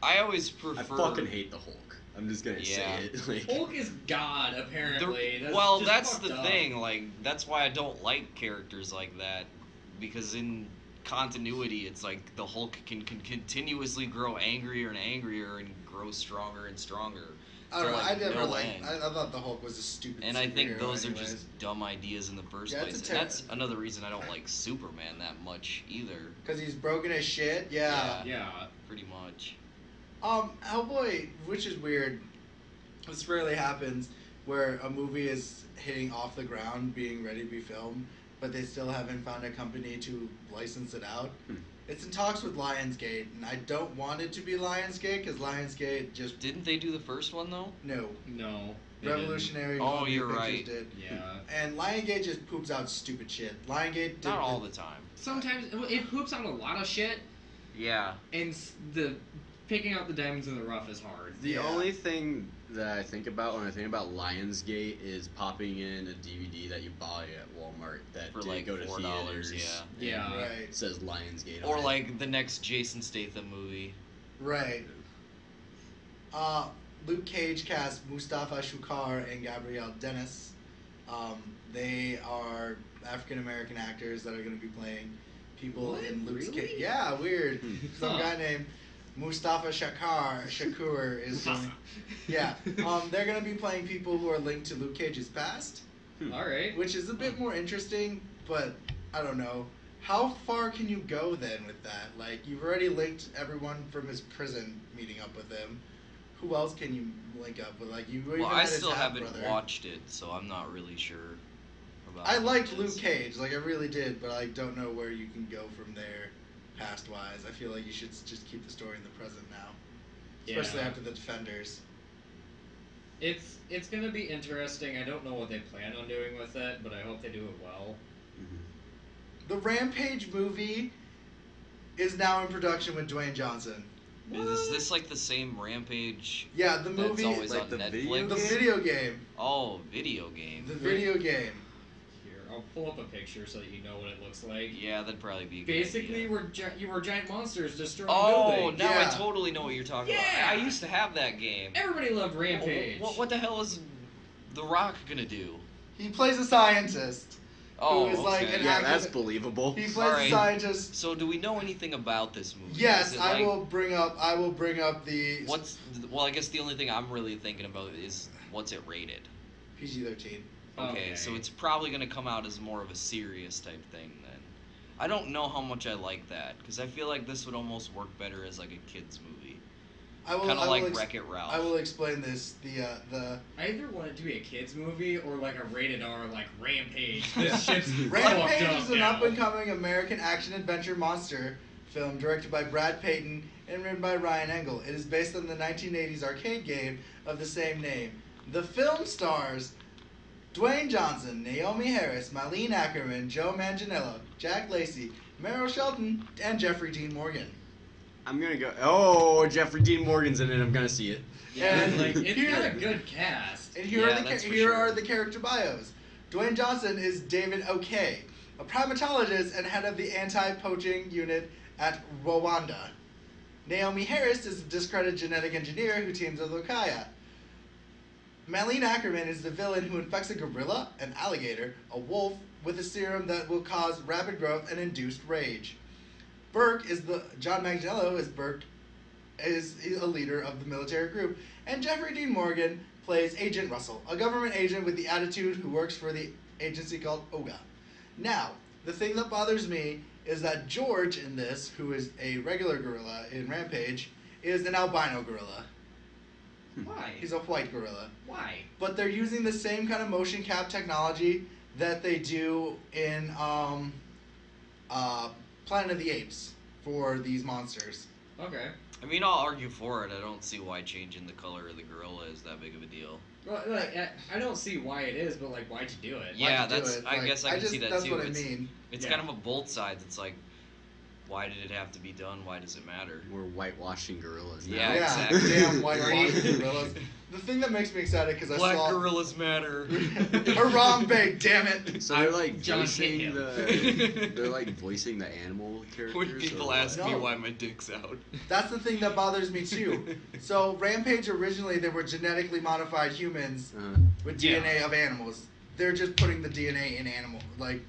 I always I prefer. fucking hate the Hulk. I'm just gonna Yeah. say it. Like, Hulk is God, apparently. Well, just that's fucked the up. thing. Like, that's why I don't like characters like that, because in continuity, it's like the Hulk can continuously grow angrier and angrier and grow stronger and stronger. I don't to, know. like, I never no liked. end. I thought the Hulk was a stupid. And I think superhero those are anyways. just dumb ideas in the first Yeah, it's place. a And that's another reason I don't like Superman that much either. Because he's broken as shit. Yeah. Yeah. Pretty much. Hellboy, which is weird. This rarely happens, where a movie is hitting off the ground, being ready to be filmed, but they still haven't found a company to license it out. It's in talks with Lionsgate, and I don't want it to be Lionsgate because Lionsgate just Didn't they do the first one though? no. No. they didn't. Revolutionary. Oh, Columbia you're Pictures right. Did. Yeah. And Lionsgate just poops out stupid shit. Lionsgate did Not all the time. Sometimes it poops out a lot of shit, Yeah. and the picking out the diamonds in the rough is hard. the Yeah. only thing that I think about when I think about Lionsgate is popping in a DVD that you buy at Walmart that For did like go to $4, theaters. yeah. Yeah. and Right. It says Lionsgate. Or on it. like the next Jason Statham movie. Right. Luke Cage cast Mustafa Shakur and Gabrielle Dennis. They are African American actors that are going to be playing people What? in Luke Really? Cage. Yeah, weird. Some Huh. guy named Mustafa Shakur is doing. Yeah. They're going to be playing people who are linked to Luke Cage's past, All right. which is a bit more interesting, but I don't know. how far can you go then with that? Like, you've already linked everyone from his prison meeting up with him. Who else can you link up with? Like, you even Well, had I his still haven't half-brother. watched it, so I'm not really sure about I what liked it Luke is. Cage, like I really did, but I don't know where you can go from there, past-wise. I feel like you should just keep the story in the present now, especially Yeah. after the Defenders. It's gonna be interesting. I don't know what they plan on doing with it, but I hope they do it well. The Rampage movie is now in production with Dwayne Johnson. Is this like the same Rampage Yeah, the that's movie, always like on the Netflix? video the game? video game, Oh, video game. the video game. Here, I'll pull up a picture so that you know what it looks like. Yeah, that'd probably be a good Basically, idea. you were giant monsters destroying Oh, buildings. now Yeah. I totally know what you're talking Yeah. about. I used to have that game. Everybody loved Rampage. What the hell is The Rock gonna do? He plays a scientist. Oh, is like okay. an Yeah, actor that's that- believable. He plays Alright. a scientist. So do we know anything about this movie? Yes, Is it I like- will bring up the Well, I guess the only thing I'm really thinking about is what's it rated? PG-13. Okay, so it's probably gonna come out as more of a serious type thing then. I don't know how much I like that because I feel like this would almost work better as like a kids movie, kind of like Wreck-It Ralph. I will explain this. The I either want it to be a kids movie or like a rated R like Rampage. This shit's Rampage fucked up is an now. up-and-coming American action-adventure monster film directed by Brad Payton and written by Ryan Engel. It is based on the 1980s arcade game of the same name. The film stars Dwayne Johnson, Naomi Harris, Marlene Ackerman, Joe Manganiello, Jack Lacey, Meryl Shelton, and Jeffrey Dean Morgan. I'm gonna go. Oh, Jeffrey Dean Morgan's in it. I'm gonna see it. Yeah, And like it's here- got a good cast. And here, Yeah, are, the that's for here sure. are the character bios. Dwayne Johnson is David O'Kay, a primatologist and head of the anti-poaching unit at Rwanda. Naomi Harris is a discredited genetic engineer who teams with Okaya. Marlene Ackerman is the villain who infects a gorilla, an alligator, a wolf, with a serum that will cause rapid growth and induced rage. John Manganiello is a leader of the military group, and Jeffrey Dean Morgan plays Agent Russell, a government agent with the attitude who works for the agency called OGA. Now, the thing that bothers me is that George in this, who is a regular gorilla in Rampage, is an albino gorilla. Why? He's a white gorilla. Why? But they're using the same kind of motion cap technology that they do in Planet of the Apes for these monsters. Okay. I mean, I'll argue for it. I don't see why changing the color of the gorilla is that big of a deal. Well, like I don't see why it is, but like, why'd you do it? Yeah, Why'd you do that's. it? I Like, guess I can see that that's too. what I It's, mean. it's Yeah. kind of a both sides. It's like, why did it have to be done? Why does it matter? We're whitewashing gorillas now. Yeah, Yeah, exactly. damn white Right. gorillas. The thing that makes me excited because I Black saw gorillas matter. Harambe, damn it. So they're like John voicing hit the. They're like voicing the animal characters. When people or ask what? me No. why my dick's out. That's the thing that bothers me too. So Rampage originally they were genetically modified humans with Yeah. DNA of animals. They're just putting the DNA in animal like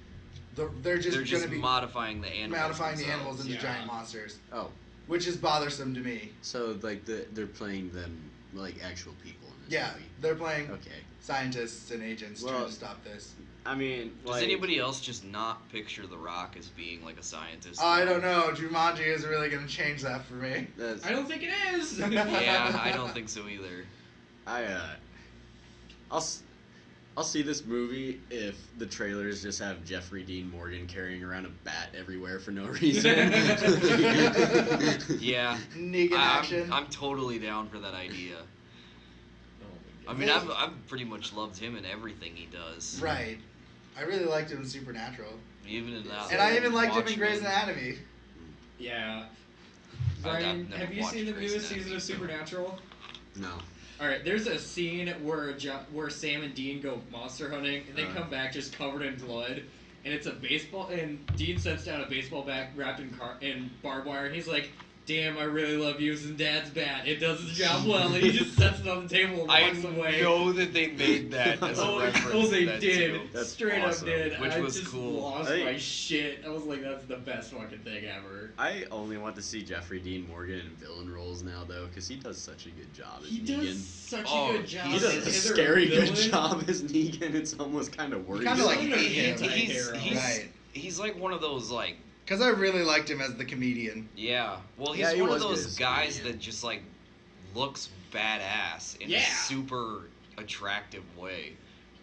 they're just They're just gonna be modifying the animals. modifying the themselves. animals into Yeah. giant monsters, Oh, which is bothersome to me. so like they're playing them like actual people in this Yeah, movie. they're playing Okay. scientists and agents trying Well, to stop this. I mean, Does like, anybody else just not picture The Rock as being like a scientist? I don't know. Jumanji isn't really gonna change that for me. That's, I don't think it is. Yeah, I don't think so either. I'll see this movie if the trailers just have Jeffrey Dean Morgan carrying around a bat everywhere for no reason. Yeah, Negan action. I'm totally down for that idea. Oh I my mean, God. I've pretty much loved him in everything he does. Right. I really liked him in Supernatural. Even in that. And I even liked him in Watchmen. Grey's Anatomy. Yeah. I've Brian, never have you watched seen the Grey's newest Anatomy, season of so- Supernatural? No. All right, there's a scene where Sam and Dean go monster hunting, and they Uh. come back just covered in blood, and it's a baseball. And Dean sets down a baseball bat wrapped in barbed wire, and he's like, "Damn, I really love using Dad's bat. It does its job well." And he just sets it on the table and I walks away. know that they made that as a Oh, reference. they to that did. too. That's Straight awesome. up did. Which I was just cool. lost I- my shit. I was like, that's the best fucking thing ever. I only want to see Jeffrey Dean Morgan in villain roles now, though, because he does such a good job as He Negan. does such Oh, a good job. He He's does as a either scary good villain- job as Negan. It's almost kind of worrisome. kinda like He's an hate him. anti-hero. He's Right. he's like one of those like Because I really liked him as the comedian. Yeah. Well, he's Yeah, he one of was good those as a guys comedian. that just like looks badass in a Yeah. super attractive way,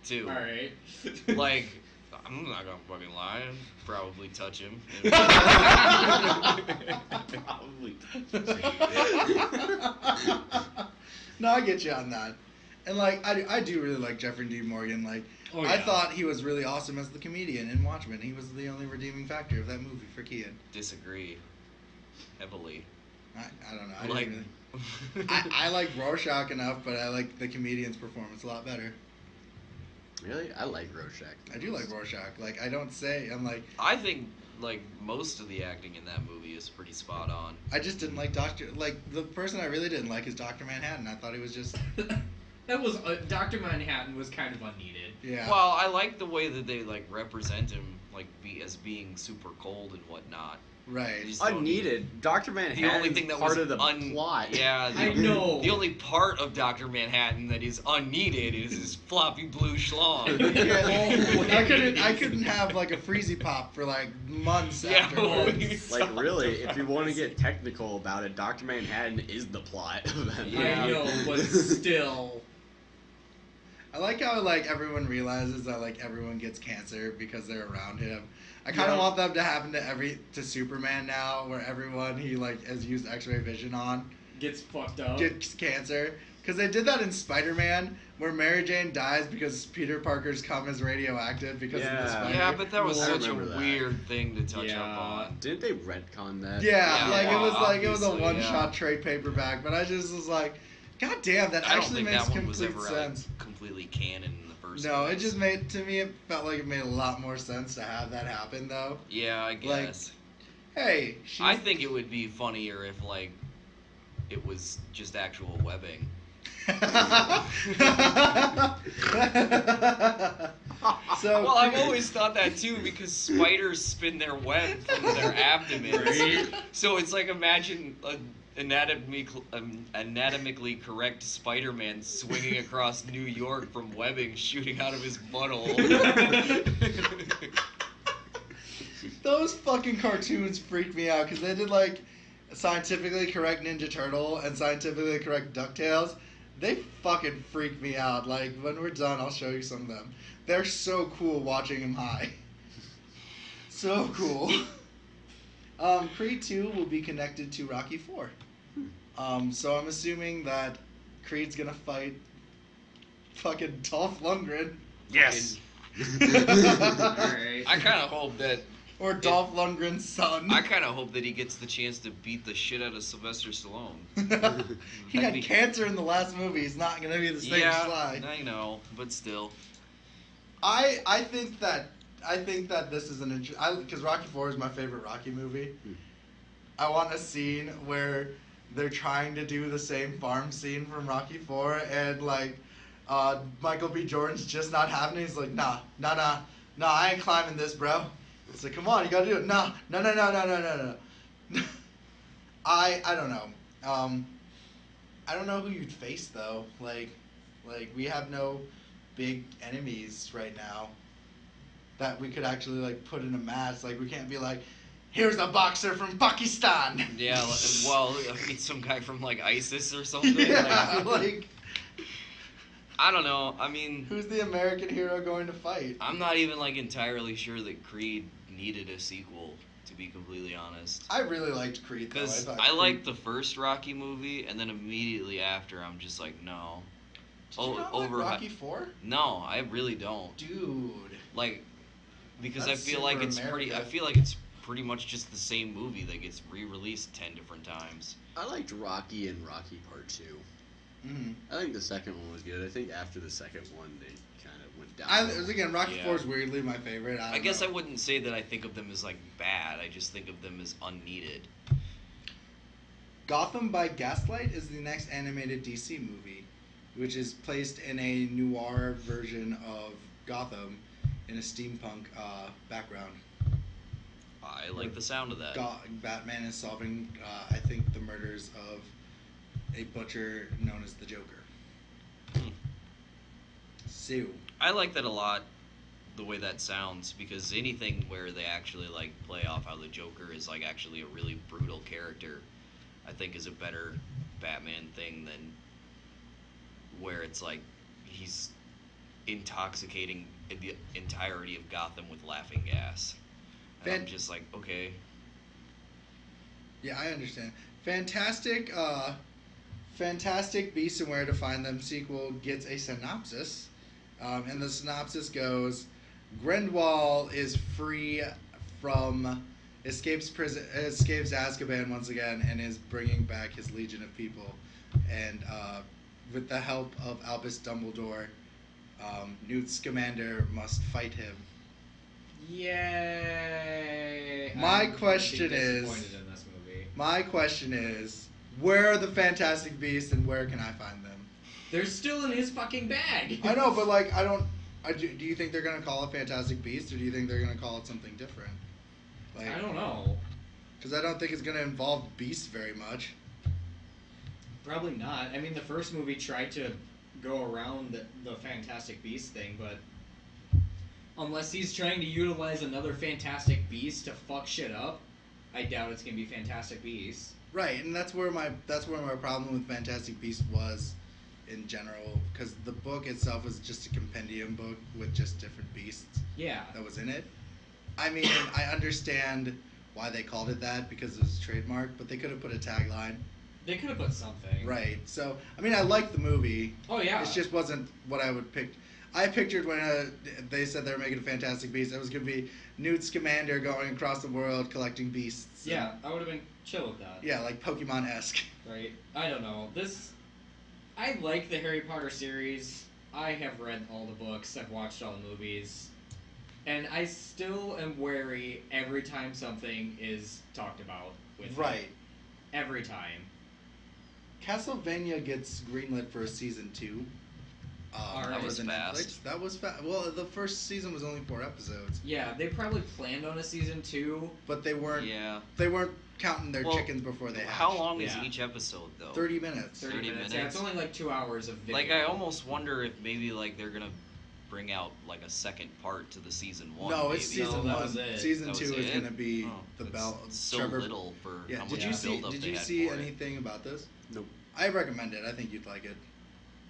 too. All right. Like, I'm not gonna fucking lie. I'd probably touch him. Probably. No, I get you on that. And, like, I do really like Jeffrey D. Morgan. Like, Oh, I yeah. thought he was really awesome as the comedian in Watchmen. He was the only redeeming factor of that movie for Kien. Disagree heavily. I don't know. I, Like, didn't really, I like Rorschach enough, but I like the comedian's performance a lot better. Really? I like Rorschach. I do like Rorschach. Like, I don't say, I'm like, I think like most of the acting in that movie is pretty spot on. I just didn't like the person I really didn't like is Dr. Manhattan. I thought he was just, That was Dr. Manhattan was kind of unneeded. yeah. Well, I like the way that they like represent him like as being super cold and whatnot. Right. They just don't Unneeded. Dr. Manhattan. The only thing that part was of the plot. Yeah, I know. The only part of Dr. Manhattan that is unneeded is his floppy blue schlong. I couldn't have like a freezy pop for like months Yeah, afterwards. Like really, if you want to get technical about it, Dr. Manhattan is the plot of that movie. Yeah. I know, but still. I like how like everyone realizes that like everyone gets cancer because they're around him. I kind of Yeah. want that to happen to Superman now, where everyone he like has used X-ray vision on Gets fucked up. gets cancer. Because they did that in Spider-Man, where Mary Jane dies because Peter Parker's cum is radioactive because of the Yeah. spider. Yeah, but that was I such a remember that. weird thing to touch Yeah. up on. Didn't they retcon that? Yeah, Yeah, like well, it was a obviously, one-shot yeah. trade paperback, but I just was like, God damn, that I don't actually think makes that one was complete ever sense. like, completely canon in the first No, place. it just made to me. It felt like it made a lot more sense to have that happen, though. Yeah, I like, guess. Hey, I think it would be funnier if like it was just actual webbing. So Well, I've always thought that too because spiders spin their web from their abdomens. Right? So it's like imagine anatomically correct Spider-Man swinging across New York from webbing shooting out of his butthole. those fucking cartoons freak me out because they did like scientifically correct Ninja Turtle and scientifically correct DuckTales. They fucking freak me out. Like when we're done, I'll show you some of them. They're so cool watching them high. So cool. Creed 2 will be connected to Rocky 4. So I'm assuming that Creed's gonna fight fucking Dolph Lundgren. Yes. Alright. I kind of hope that Or Dolph Lundgren's son. I kind of hope that he gets the chance to beat the shit out of Sylvester Stallone. He had cancer in the last movie. He's not gonna be the same Yeah, Sly. I know, but still. I think that this is an because Rocky 4 is my favorite Rocky movie. I want a scene where they're trying to do the same farm scene from Rocky 4 and like Michael B. Jordan's just not having it. He's like, nah, I ain't climbing this, bro. It's like, come on, you gotta do it. No. I don't know. I don't know who you'd face though. Like we have no big enemies right now that we could actually like put in a match. Like we can't be like, here's a boxer from Pakistan. Yeah, well, it's some guy from like ISIS or something. Yeah, Like, like I don't know. I mean, who's the American hero going to fight? I'm not even like entirely sure that Creed needed a sequel. To be completely honest. I really liked Creed though. Because thought I Creed- liked the first Rocky movie, and then immediately after, I'm just like, no. Did you not like Rocky 4? No, I really don't. Dude. Like, because That's I feel like super it's pretty. I America. feel like it's pretty much just the same movie that gets re-released 10 different times. I liked Rocky and Rocky Part 2. Mm-hmm. I think the second one was good. I think after the second one, they kind of went down. Again, Rocky Yeah. 4 is weirdly my favorite. I guess I wouldn't say that I think of them as like bad. I just think of them as unneeded. Gotham by Gaslight is the next animated DC movie, which is placed in a noir version of Gotham in a steampunk background. I like the sound of that. Batman is solving, I think, the murders of a butcher known as the Joker. Hmm. Sue. I like that a lot the way that sounds, because anything where they actually like play off how the Joker is like actually a really brutal character, I think is a better Batman thing than where it's like he's intoxicating the entirety of Gotham with laughing gas. And I'm just like, okay. Yeah, I understand. Fantastic Beasts and Where to Find Them sequel gets a synopsis. And the synopsis goes, Grindelwald is free from, escapes Azkaban once again, and is bringing back his legion of people. And with the help of Albus Dumbledore, Newt Scamander must fight him. Yay! My I'm question disappointed in this movie. My question is, where are the Fantastic Beasts and where can I find them? They're still in his fucking bag. I know, but like, do you think they're gonna call it Fantastic Beasts, or do you think they're gonna call it something different? Like, I don't know. Because I don't think it's gonna involve beasts very much. Probably not. I mean, the first movie tried to go around the Fantastic Beast thing, but unless he's trying to utilize another Fantastic Beast to fuck shit up, I doubt it's gonna be Fantastic Beasts. Right, and that's where my problem with Fantastic Beasts was, in general, because the book itself was just a compendium book with just different beasts. Yeah. That was in it. I mean, I understand why they called it that because it was trademark, but they could have put a tagline. They could have put something. Right. So, I mean, I liked the movie. Oh yeah. It just wasn't what I would pick. I pictured when they said they were making a Fantastic Beast, it was going to be Newt Scamander going across the world collecting beasts. Yeah, I would have been chill with that. Yeah, like Pokemon-esque. Right. I don't know. I like the Harry Potter series. I have read all the books. I've watched all the movies. And I still am wary every time something is talked about with Right. it. Every time. Castlevania gets greenlit for a season 2. That was for the fast. Netflix. That was fast. Well, the first season was only 4 episodes, Yeah, they probably planned on a season 2. but they weren't. Yeah. They weren't counting their Well, chickens before they hatched. How long is Yeah. each episode though? 30 minutes. 30 minutes. Yeah, it's only like 2 hours of video. Like I almost wonder if maybe like they're gonna bring out like a second part to the season 1. No, it's maybe. season No, that 1. was it. Season That 2 was is it? going to be Oh, the that's bell. so Trevor. little for Yeah. how Did much you see? build-up Did they you had see for it. anything about this? Nope. I recommend it. I think you'd like it.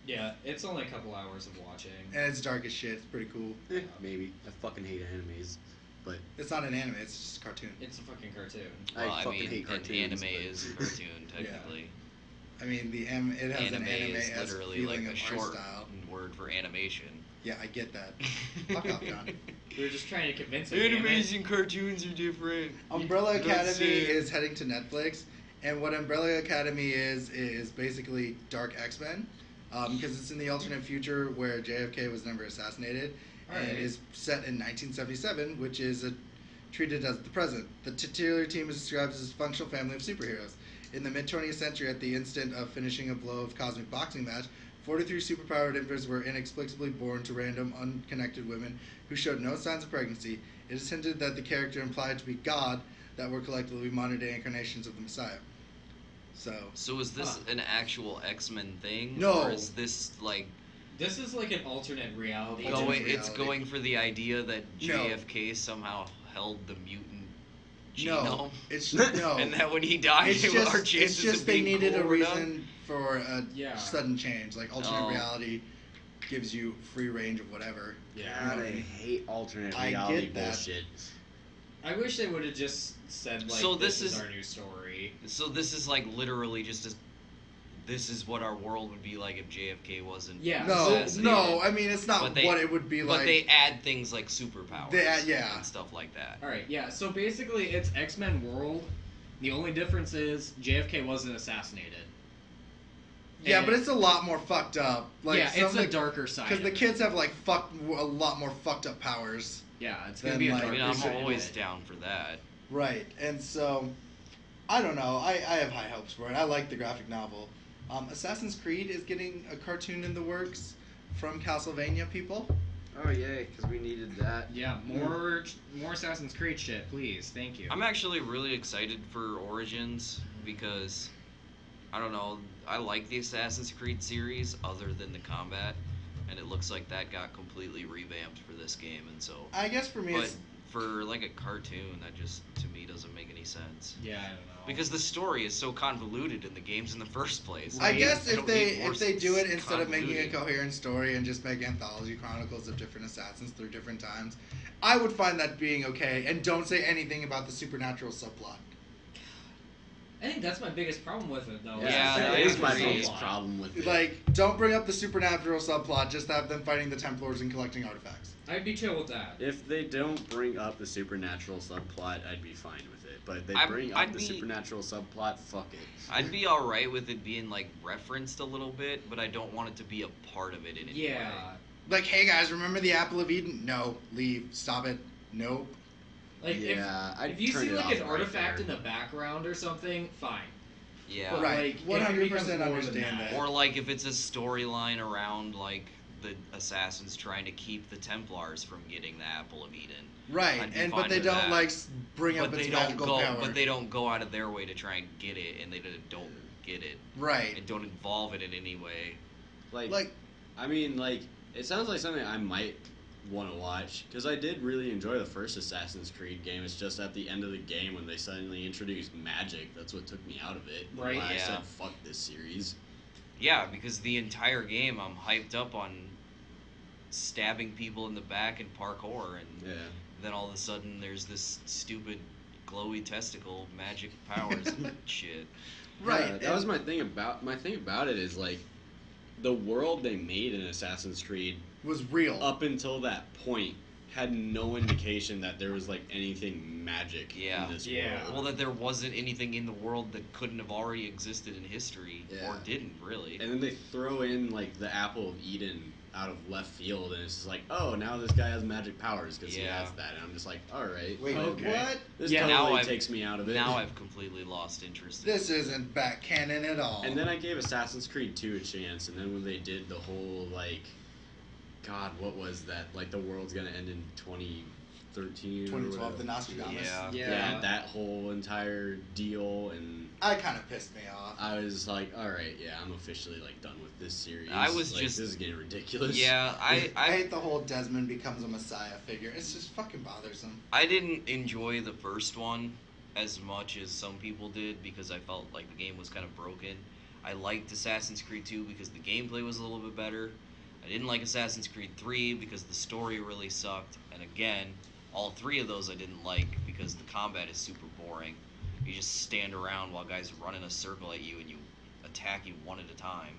Yeah, it's only a couple hours of watching. And it's dark as shit. It's pretty cool. Maybe. I fucking hate animes, but It's not an anime. It's just a cartoon. It's a fucking cartoon. Well, I I fucking mean, hate an cartoons. anime but- is a cartoon technically. I mean, it has Anime an is anime-esque literally feeling like a of short art style. word for animation. Yeah, I get that. Fuck off, John. We were just trying to convince him. damn it. Animes and cartoons are different. Umbrella You don't Academy say. is heading to Netflix, and what Umbrella Academy is basically Dark X-Men, because it's in the alternate future where JFK was never assassinated, and Alright. is set in 1977, which is treated as the present. The titular team is described as a functional family of superheroes. In the mid-20th century, at the instant of finishing a blow of cosmic boxing match, 43 superpowered infants were inexplicably born to random, unconnected women who showed no signs of pregnancy. It is hinted that the character implied to be God that were collectively modern-day incarnations of the Messiah. So is this an actual X-Men thing? No. Or is this like This is like an alternate reality. Alternate going? It's reality. going for the idea that No. JFK somehow held the mutant No, genome, it's no. and that when he died, it's just, our it's chances just of they being needed a cool were done? reason for a Yeah. sudden change. Like alternate Oh. reality gives you free range of whatever. Yeah. God, I hate alternate I reality get that. bullshit. I wish they would have just said like, So this this is is- our new story. So this is like literally just as this is what our world would be like if JFK wasn't. Yeah. No, assassinated. no. I mean, it's not But they- what it would be But like. they add things like superpowers They add- yeah. and stuff like that. All right. Yeah. So basically, it's X-Men world. The only difference is JFK wasn't assassinated. Yeah, And- but it's a lot more fucked up. Like yeah, some it's of a the- darker side. Because the of it. kids have like a lot more fucked up powers. Yeah, it's gonna then, be a like- I darker mean, I'm side of always it. down for that. Right, and so I don't know. I have high hopes for it. I like the graphic novel. Assassin's Creed is getting a cartoon in the works from Castlevania people. Oh yay, because we needed that. Yeah, more Assassin's Creed shit, please. Thank you. I'm actually really excited for Origins because I don't know. I like the Assassin's Creed series other than the combat, and it looks like that got completely revamped for this game, and so. I guess for me, But it's for like a cartoon, that just to me doesn't make any sense. Yeah, I don't know. Because the story is so convoluted in the games in the first place. I guess I if don't they need more if they do it instead of making a convoluted. coherent story and just make anthology chronicles of different assassins through different times, I would find that being okay. And don't say anything about the supernatural subplot. I think that's my biggest problem with it, though. Yeah, that I is my agree. biggest problem with it. Like, don't bring up the supernatural subplot. Just have them fighting the Templars and collecting artifacts. I'd be chill with that. If they don't bring up the supernatural subplot, I'd be fine with it. But if they bring up I'd the be- supernatural subplot, fuck it. I'd be alright with it being like referenced a little bit, but I don't want it to be a part of it in any way. Yeah. Like, hey guys, remember the Apple of Eden? No, leave, stop it. Nope. Like, Yeah, I'd if you turn see it like off an right artifact there. in the background or something, fine. Yeah. But, Right, like, if it 100% becomes more than understand that. Or like if it's a storyline around like the assassins trying to keep the Templars from getting the Apple of Eden. Right, I'd be and fine but they with don't that. like bring But up they its don't magical go. power. But they don't go out of their way to try and get it, and they don't get it, Right. and don't involve it in any way. Like, I mean, like, it sounds like something I might want to watch because I did really enjoy the first Assassin's Creed game. It's just at the end of the game when they suddenly introduced magic, that's what took me out of it. Right, Why I yeah. said fuck this series. Yeah, because the entire game I'm hyped up on stabbing people in the back and parkour, and Yeah. then all of a sudden there's this stupid glowy testicle magic powers and shit. right. Yeah, that was my thing about it is like the world they made in Assassin's Creed was real. up until that point had no indication that there was like anything magic Yeah. in this Yeah. world. Well, that there wasn't anything in the world that couldn't have already existed in history, Yeah. or didn't really. And then they throw in like the Apple of Eden out of left field, and it's just like, oh, now this guy has magic powers because he Yeah. has that. And I'm just like, all right, Wait, Okay. what? this Yeah, now totally I've- takes me out of it. Now I've completely lost interest. This isn't back canon at all. And then I gave Assassin's Creed 2 a chance, and then when they did the whole like, God, what was that? Like the world's gonna end in 2013. or 2012, the whatever. Nostradamus. Yeah. Yeah, that whole entire deal, and I kind of pissed me off. I was like, all right, yeah, I'm officially like done with this series. I was like, just- this is getting ridiculous. Yeah, I hate the whole Desmond becomes a messiah figure. It's just fucking bothersome. I didn't enjoy the first one as much as some people did because I felt like the game was kind of broken. I liked Assassin's Creed 2 because the gameplay was a little bit better. I didn't like Assassin's Creed 3 because the story really sucked. And again, all three of those I didn't like because the combat is super boring. You just stand around while guys run in a circle at you and you attack you one at a time.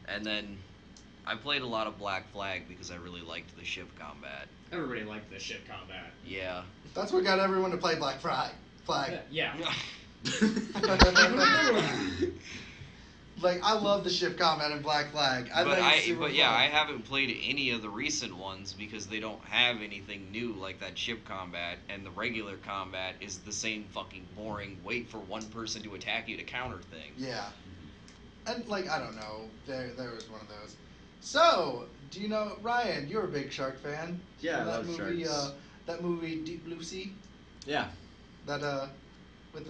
And then I played a lot of Black Flag because I really liked the ship combat. Everybody liked the ship combat. Yeah. That's what got everyone to play Black Flag. Yeah. Like, I love the ship combat in Black Flag. I think it's super But yeah, fun. I haven't played any of the recent ones because they don't have anything new like that ship combat, and the regular combat is the same fucking boring wait for one person to attack you to counter thing. Yeah. And, like, I don't know. There was one of those. So, do you know, Ryan, you're a big shark fan. Yeah, I that love movie, sharks. That movie, Deep Blue Sea? Yeah. That, with,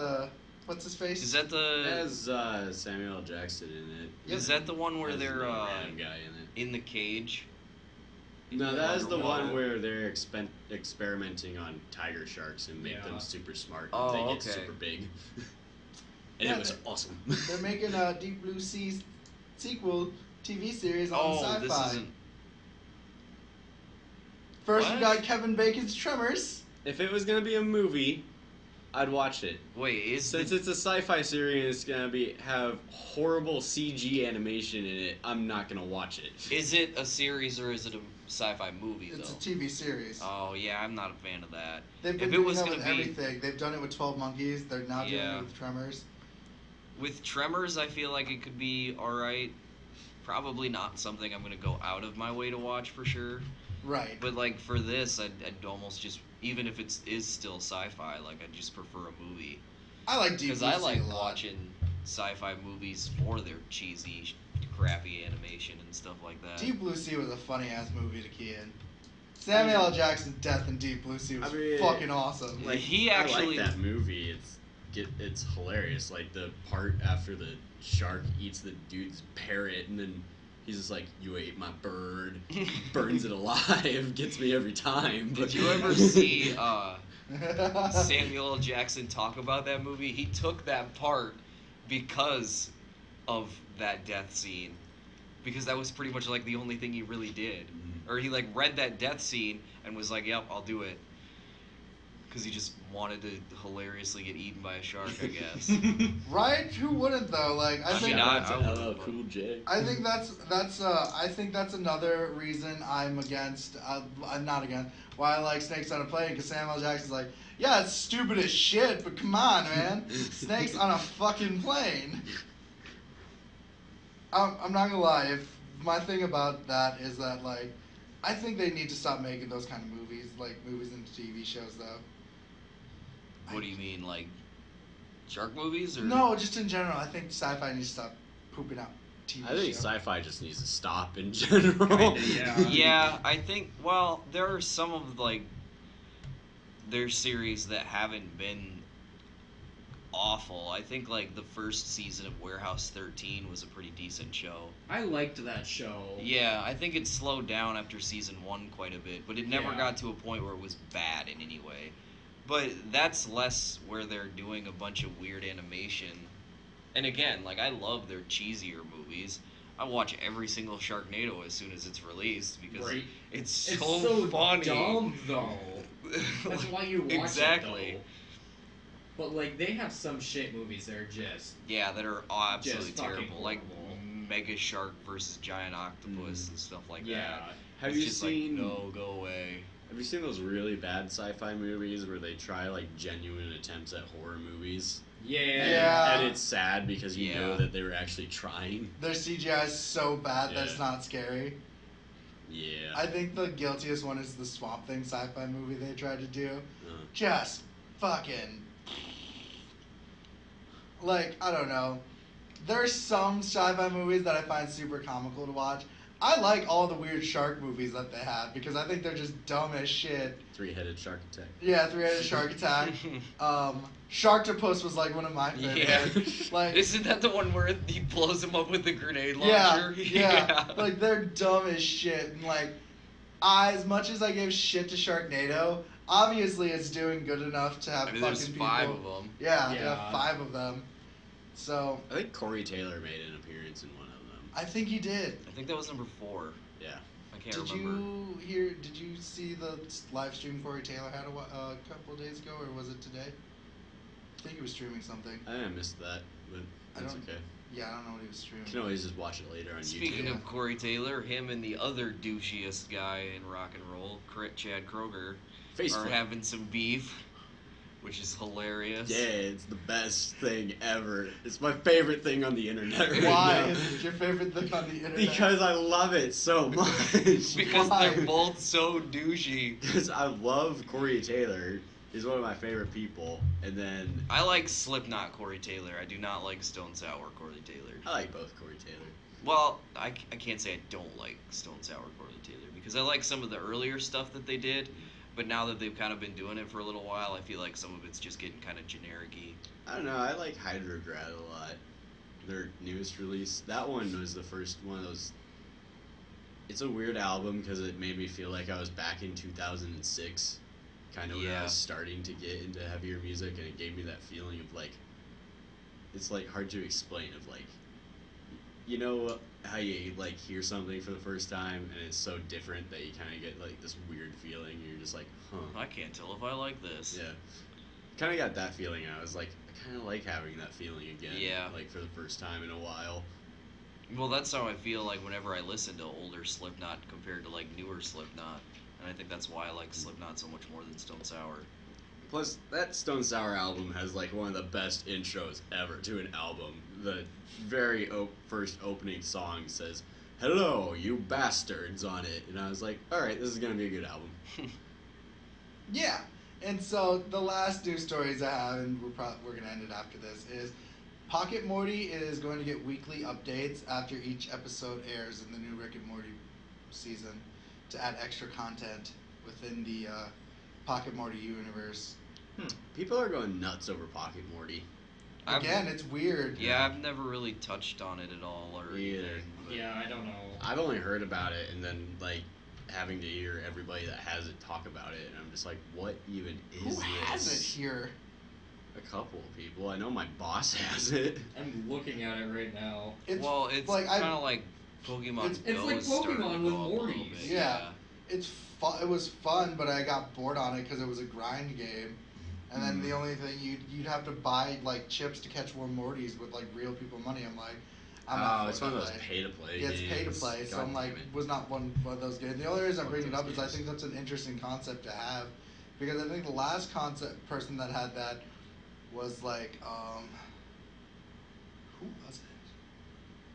what's his face? Is that It the has Samuel L. Jackson in it. is that the one where Has they're the random guy in it. in the cage? No, that is the Underwater. one where they're experimenting on tiger sharks and make Yeah. them super smart and Oh, they get okay. super big. And Yeah, it was awesome. They're making a Deep Blue Sea sequel TV series on Oh, Sci-Fi. this isn't. First, we What? got Kevin Bacon's Tremors. If it was gonna be a movie, I'd watch it. Wait, is Since the, it's a sci-fi series, it's gonna have horrible CG animation in it. I'm not gonna watch it. is it a series or is it a sci-fi movie It's though? a TV series. Oh yeah, I'm not a fan of that. They've been if it doing was that gonna with be- everything. They've done it with 12 Monkeys. They're now doing Yeah. it with Tremors. With Tremors, I feel like it could be alright. Probably not something I'm gonna go out of my way to watch for sure. Right. But like for this, I'd almost just, even if it is still sci-fi, like I'd just prefer a movie. I like Deep Because Blue I Sea like a lot. watching sci-fi movies for their cheesy, crappy animation and stuff like that. Deep Blue Sea was a funny ass movie to key in. Samuel L. Jackson's death in Deep Blue Sea was I mean, fucking awesome. Like, he actually- I like that movie. It's hilarious. Like the part after the shark eats the dude's parrot, and then He's just like, you ate my bird, burns it alive, gets me every time. Did you ever see Samuel L. Jackson talk about that movie? He took that part because of that death scene. Because that was pretty much like the only thing he really did. Or he like read that death scene and was like, yep, I'll do it. Because he just wanted to hilariously get eaten by a shark, I guess. Right? Who wouldn't though? Like I think Cool J. I think that's another reason I'm against. I'm not against why I like Snakes on a Plane, because Samuel L. Jackson's like, yeah, it's stupid as shit, but come on, man, snakes on a fucking plane. I'm not gonna lie. If my thing about that is that like, I think they need to stop making those kind of movies, like movies and TV shows, though. What do you mean, like shark movies? Or No, just in general. I think sci-fi needs to stop pooping out TV I think shows. sci-fi just needs to stop in general. Kinda, yeah. Yeah, I think. Well, there are some of like their series that haven't been awful. I think like the first season of Warehouse 13 was a pretty decent show. I liked that show. Yeah, I think it slowed down after season 1 quite a bit, but it never Yeah. got to a point where it was bad in any way. But that's less where they're doing a bunch of weird animation. And again, like I love their cheesier movies. I watch every single Sharknado as soon as it's released because Right. it's It's so, so funny. dumb though. That's why you watch Exactly. it though. But like they have some shit movies that are just Yeah, that are absolutely Just fucking terrible. Like horrible. Mega Shark versus Giant Octopus and stuff like yeah. that. Have It's you just seen? Like, no, go away. Have you seen those really bad sci-fi movies where they try like genuine attempts at horror movies? Yeah. Yeah. And it's sad because you know Yeah. that they were actually trying. Their CGI is so bad that it's Yeah. not scary. Yeah. I think the guiltiest one is the Swamp Thing sci-fi movie they tried to do. Uh, Just fucking, like, I don't know. There's some sci-fi movies that I find super comical to watch. I like all the weird shark movies that they have because I think they're just dumb as shit. Three-headed shark attack. Yeah, Three-Headed Shark Attack. Sharktopus was like one of my favorites. Yeah. Like, Isn't that the one where he blows him up with the grenade yeah, launcher? yeah, like they're dumb as shit. And like, as much as I give shit to Sharknado, obviously it's doing good enough to have I mean, fucking there's people. 5 of them. Yeah, Yeah. yeah, 5 of them. So I think Corey Taylor made an appearance in one of them. I think he did. I think that was number 4. Yeah. I can't Did remember. Did you see the live stream Corey Taylor had a couple days ago, or was it today? I think he was streaming something. I think I missed that, but that's don't- okay. Yeah, I don't know what he was streaming. You can always just watch it later on Speaking YouTube. of Corey Taylor, him and the other douchiest guy in rock and roll, Chad Kroger, Face are flip. having some beef, which is hilarious. Yeah, it's the best thing ever. It's my favorite thing on the internet right Why now. is it your favorite thing on the internet? Because I love it so much. Because Why? they're both so douchey. Because I love Corey Taylor. He's one of my favorite people. And then I like Slipknot Corey Taylor. I do not like Stone Sour Corey Taylor. I like both Corey Taylor. Well, I can't say I don't like Stone Sour Corey Taylor because I like some of the earlier stuff that they did, but now that they've kind of been doing it for a little while, I feel like some of it's just getting kind of generic-y. I don't know. I like Hydrograd a lot. Their newest release. That one was the first one of those. It's a weird album because it made me feel like I was back in 2006. Kind of when I Yeah. was starting to get into heavier music, and it gave me that feeling of like, it's like hard to explain. Of like, you know how you like hear something for the first time and it's so different that you kind of get like this weird feeling. You're just like, huh. I can't tell if I like this. Yeah. Kind of got that feeling. I was like, I kind of like having that feeling again. Yeah. Like for the first time in a while. Well, that's how I feel like whenever I listen to older Slipknot compared to like newer Slipknot, and I think that's why I like Slipknot so much more than Stone Sour. Plus, that Stone Sour album has like one of the best intros ever to an album. The very first opening song says, "Hello, you bastards" on it, and I was like, all right, this is gonna be a good album. Yeah, and so the last news stories I have, and we're gonna end it after this, is Pocket Morty is going to get weekly updates after each episode airs in the new Rick and Morty season to add extra content within the Pocket Morty universe. People are going nuts over Pocket Morty. Again, it's weird. Yeah, I've never really touched on it at all or Me either. anything. But Yeah, I don't know. I've only heard about it, and then like having to hear everybody that has it talk about it, and I'm just like, what even is Who this? has it here? A couple of people. I know my boss has it. I'm looking at it right now. It's well, it's like kind of like Pokemon It's Go like is starting Pokemon to with go up a little Mortys. bit, Yeah. It's it was fun, but I got bored on it because it was a grind game, and then the only thing you'd have to buy like chips to catch more Mortys with like real people money. I'm like, I'm not. It's one of those pay to play. Yeah, it's pay to play. So God I'm like, damn it. was not one of those games. The only reason I Fuck bring it those up is I games. think that's an interesting concept to have, because I think the last concept person that had that was like, who was it?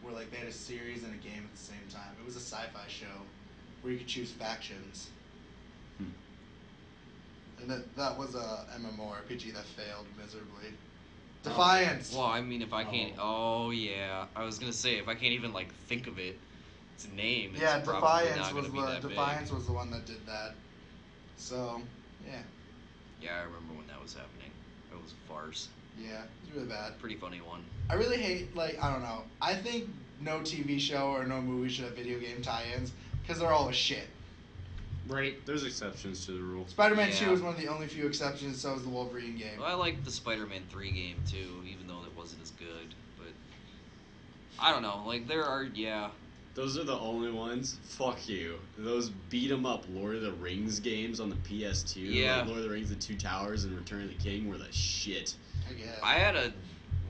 Where like they had a series and a game at the same time. It was a sci-fi show where you could choose factions. And that was a MMORPG that failed miserably. Defiance. Well, I mean, if I can't, oh yeah, I was gonna say if I can't even like think of it, its name. It's Yeah, probably Defiance not gonna was be that Defiance big. was the one that did that. So, yeah, Yeah, I remember when that was happening. It was a farce. yeah, it's really bad. Pretty funny one. I really hate, like, I don't know. I think no TV show or no movie should have video game tie-ins because they're always shit. Right. There's exceptions to the rule. Spider-Man Yeah. 2 is one of the only few exceptions. So is the Wolverine game. Well, I liked the Spider-Man 3 game too, even though it wasn't as good. But I don't know. Like there are, yeah. Those are the only ones. Fuck you. Those beat 'em up Lord of the Rings games on the PS2. Yeah. Like Lord of the Rings: The Two Towers and Return of the King were the shit. I guess. I had a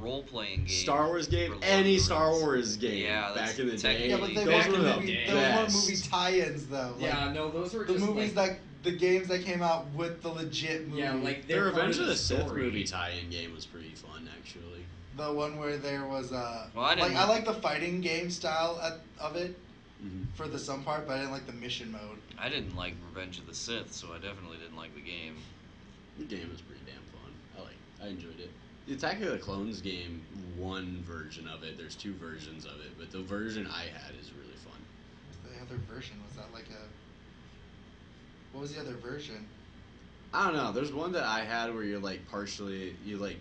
role-playing game. Star Wars game, for Lord of any the Star Rings. Wars game Yeah, back in the day. Yeah, but they those back weren't were in the the day. those weren't best. movie tie-ins though. Like, Yeah, no, those were the just movies like, the games that came out with the legit movie. yeah, like Their they're part Revenge of the Sith story. movie tie-in game was pretty fun, actually. The one where there was Well, I like didn't- I like the fighting game style of it Mm-hmm. for the some part, but I didn't like the mission mode. I didn't like Revenge of the Sith, so I definitely didn't like the game. The game was pretty damn fun. I enjoyed it. The Attack of the Clones game, one version of it. There's two versions of it, but the version I had is really fun. The other version was that like a. What was the other version? I don't know. There's one that I had where you're like you like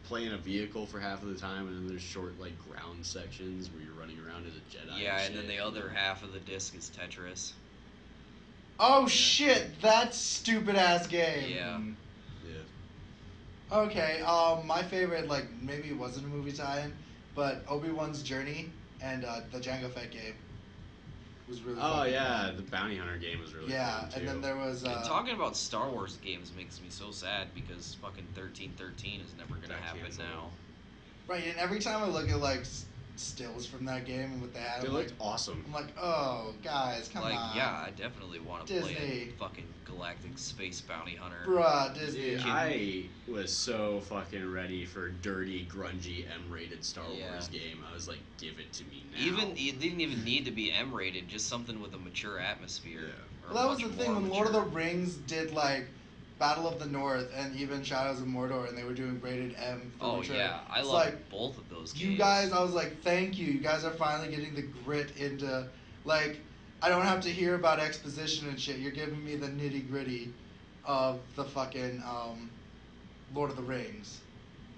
play in a vehicle for half of the time, and then there's short like ground sections where you're running around as a Jedi. Yeah, and shit. then the other half of the disc is Tetris. Oh shit! That stupid ass game. Yeah. Yeah. Okay. My favorite, like maybe it wasn't a movie tie-in, but Obi-Wan's Journey and the Jango Fett game was really. Oh fucking yeah, fun. the Bounty Hunter game was really Yeah, fun too. and then there was. And talking about Star Wars games makes me so sad because fucking 1313 is never gonna Got happen canceled. now. Right, and every time I look at like stills from that game and what they had, They I'm like, looked awesome. oh guys, come Like, on. yeah, I definitely want to play Disney. a fucking galactic space bounty hunter. Bruh, Disney. Dude, I was so fucking ready for dirty, grungy, M-rated Star Yeah. Wars game. I was like, give it to me now. Even it didn't even need to be M-rated, just something with a mature atmosphere. Yeah. or Well, that was much the thing more when Lord of the mature. Rings did like Battle of the North and even Shadows of Mordor, and they were doing rated M. For Oh mature. yeah, I It's love like, both of those games. you guys, I was like, thank you. You guys are finally getting the grit into, like, I don't have to hear about exposition and shit. You're giving me the nitty gritty of the fucking Lord of the Rings,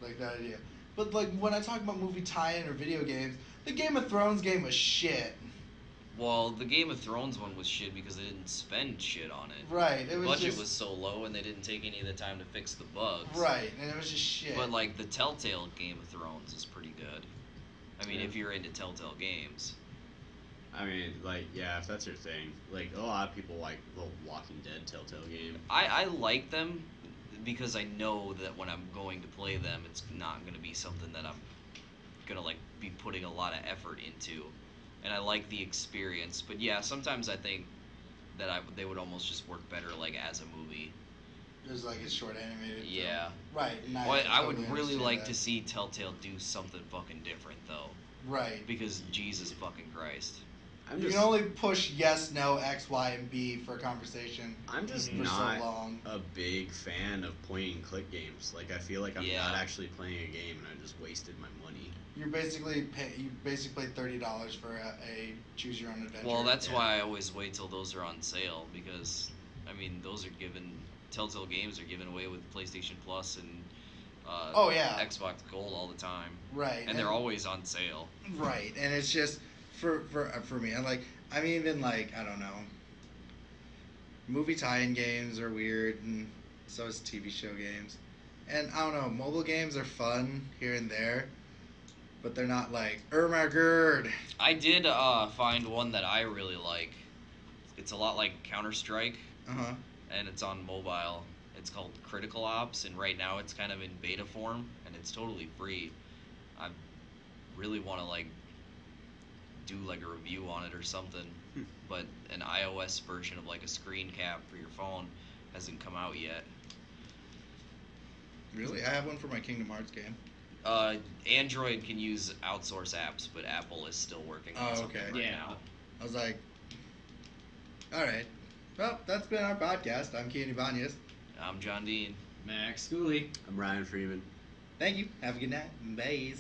like that idea. But like when I talk about movie tie-in or video games, the Game of Thrones game was shit. Well, the Game of Thrones one was shit because they didn't spend shit on it. Right. It The was budget just was so low and they didn't take any of the time to fix the bugs. right, and it was just shit. But like the Telltale Game of Thrones is pretty good. I mean, Yeah. if you're into Telltale games. I mean, like, yeah, if that's your thing. Like, a lot of people like the Walking Dead Telltale game. I like them because I know that when I'm going to play them, it's not going to be something that I'm going to like be putting a lot of effort into. And I like the experience. But yeah, sometimes I think that they would almost just work better like as a movie. There's like a short animated. film. Yeah. Right. And Well, I would totally really understand like that. to see Telltale do something fucking different though. Right. Because Jesus fucking Christ. I'm You just, can only push yes, no, X, Y, and B for a conversation I'm just for so not long. a big fan of point and click games. Like, I feel like I'm Yeah. not actually playing a game and I just wasted my money. You basically paid $30 for a choose your own adventure. Well, that's Yeah. why I always wait till those are on sale because, I mean, those are given. Telltale games are given away with PlayStation Plus and Oh, yeah. Xbox Gold all the time, Right. and they're always on sale. Right, and it's just for me. I'm even like, I don't know. Movie tie-in games are weird, and so is TV show games. And I don't know, mobile games are fun here and there, but they're not like, my god. I did find one that I really like. It's a lot like Counter-Strike, Uh-huh. and it's on mobile. It's called Critical Ops, and right now it's kind of in beta form, and it's totally free. I really want to like do like a review on it or something, but an iOS version of like a screen cap for your phone hasn't come out yet. Really? I have one for my Kingdom Hearts game. Android can use outsource apps, but Apple is still working on something right Yeah. now. I was like, alright. Well, that's been our podcast. I'm Kien Ibanez. I'm John Dean. Max Schooley. I'm Ryan Freeman. Thank you. Have a good night. Bye.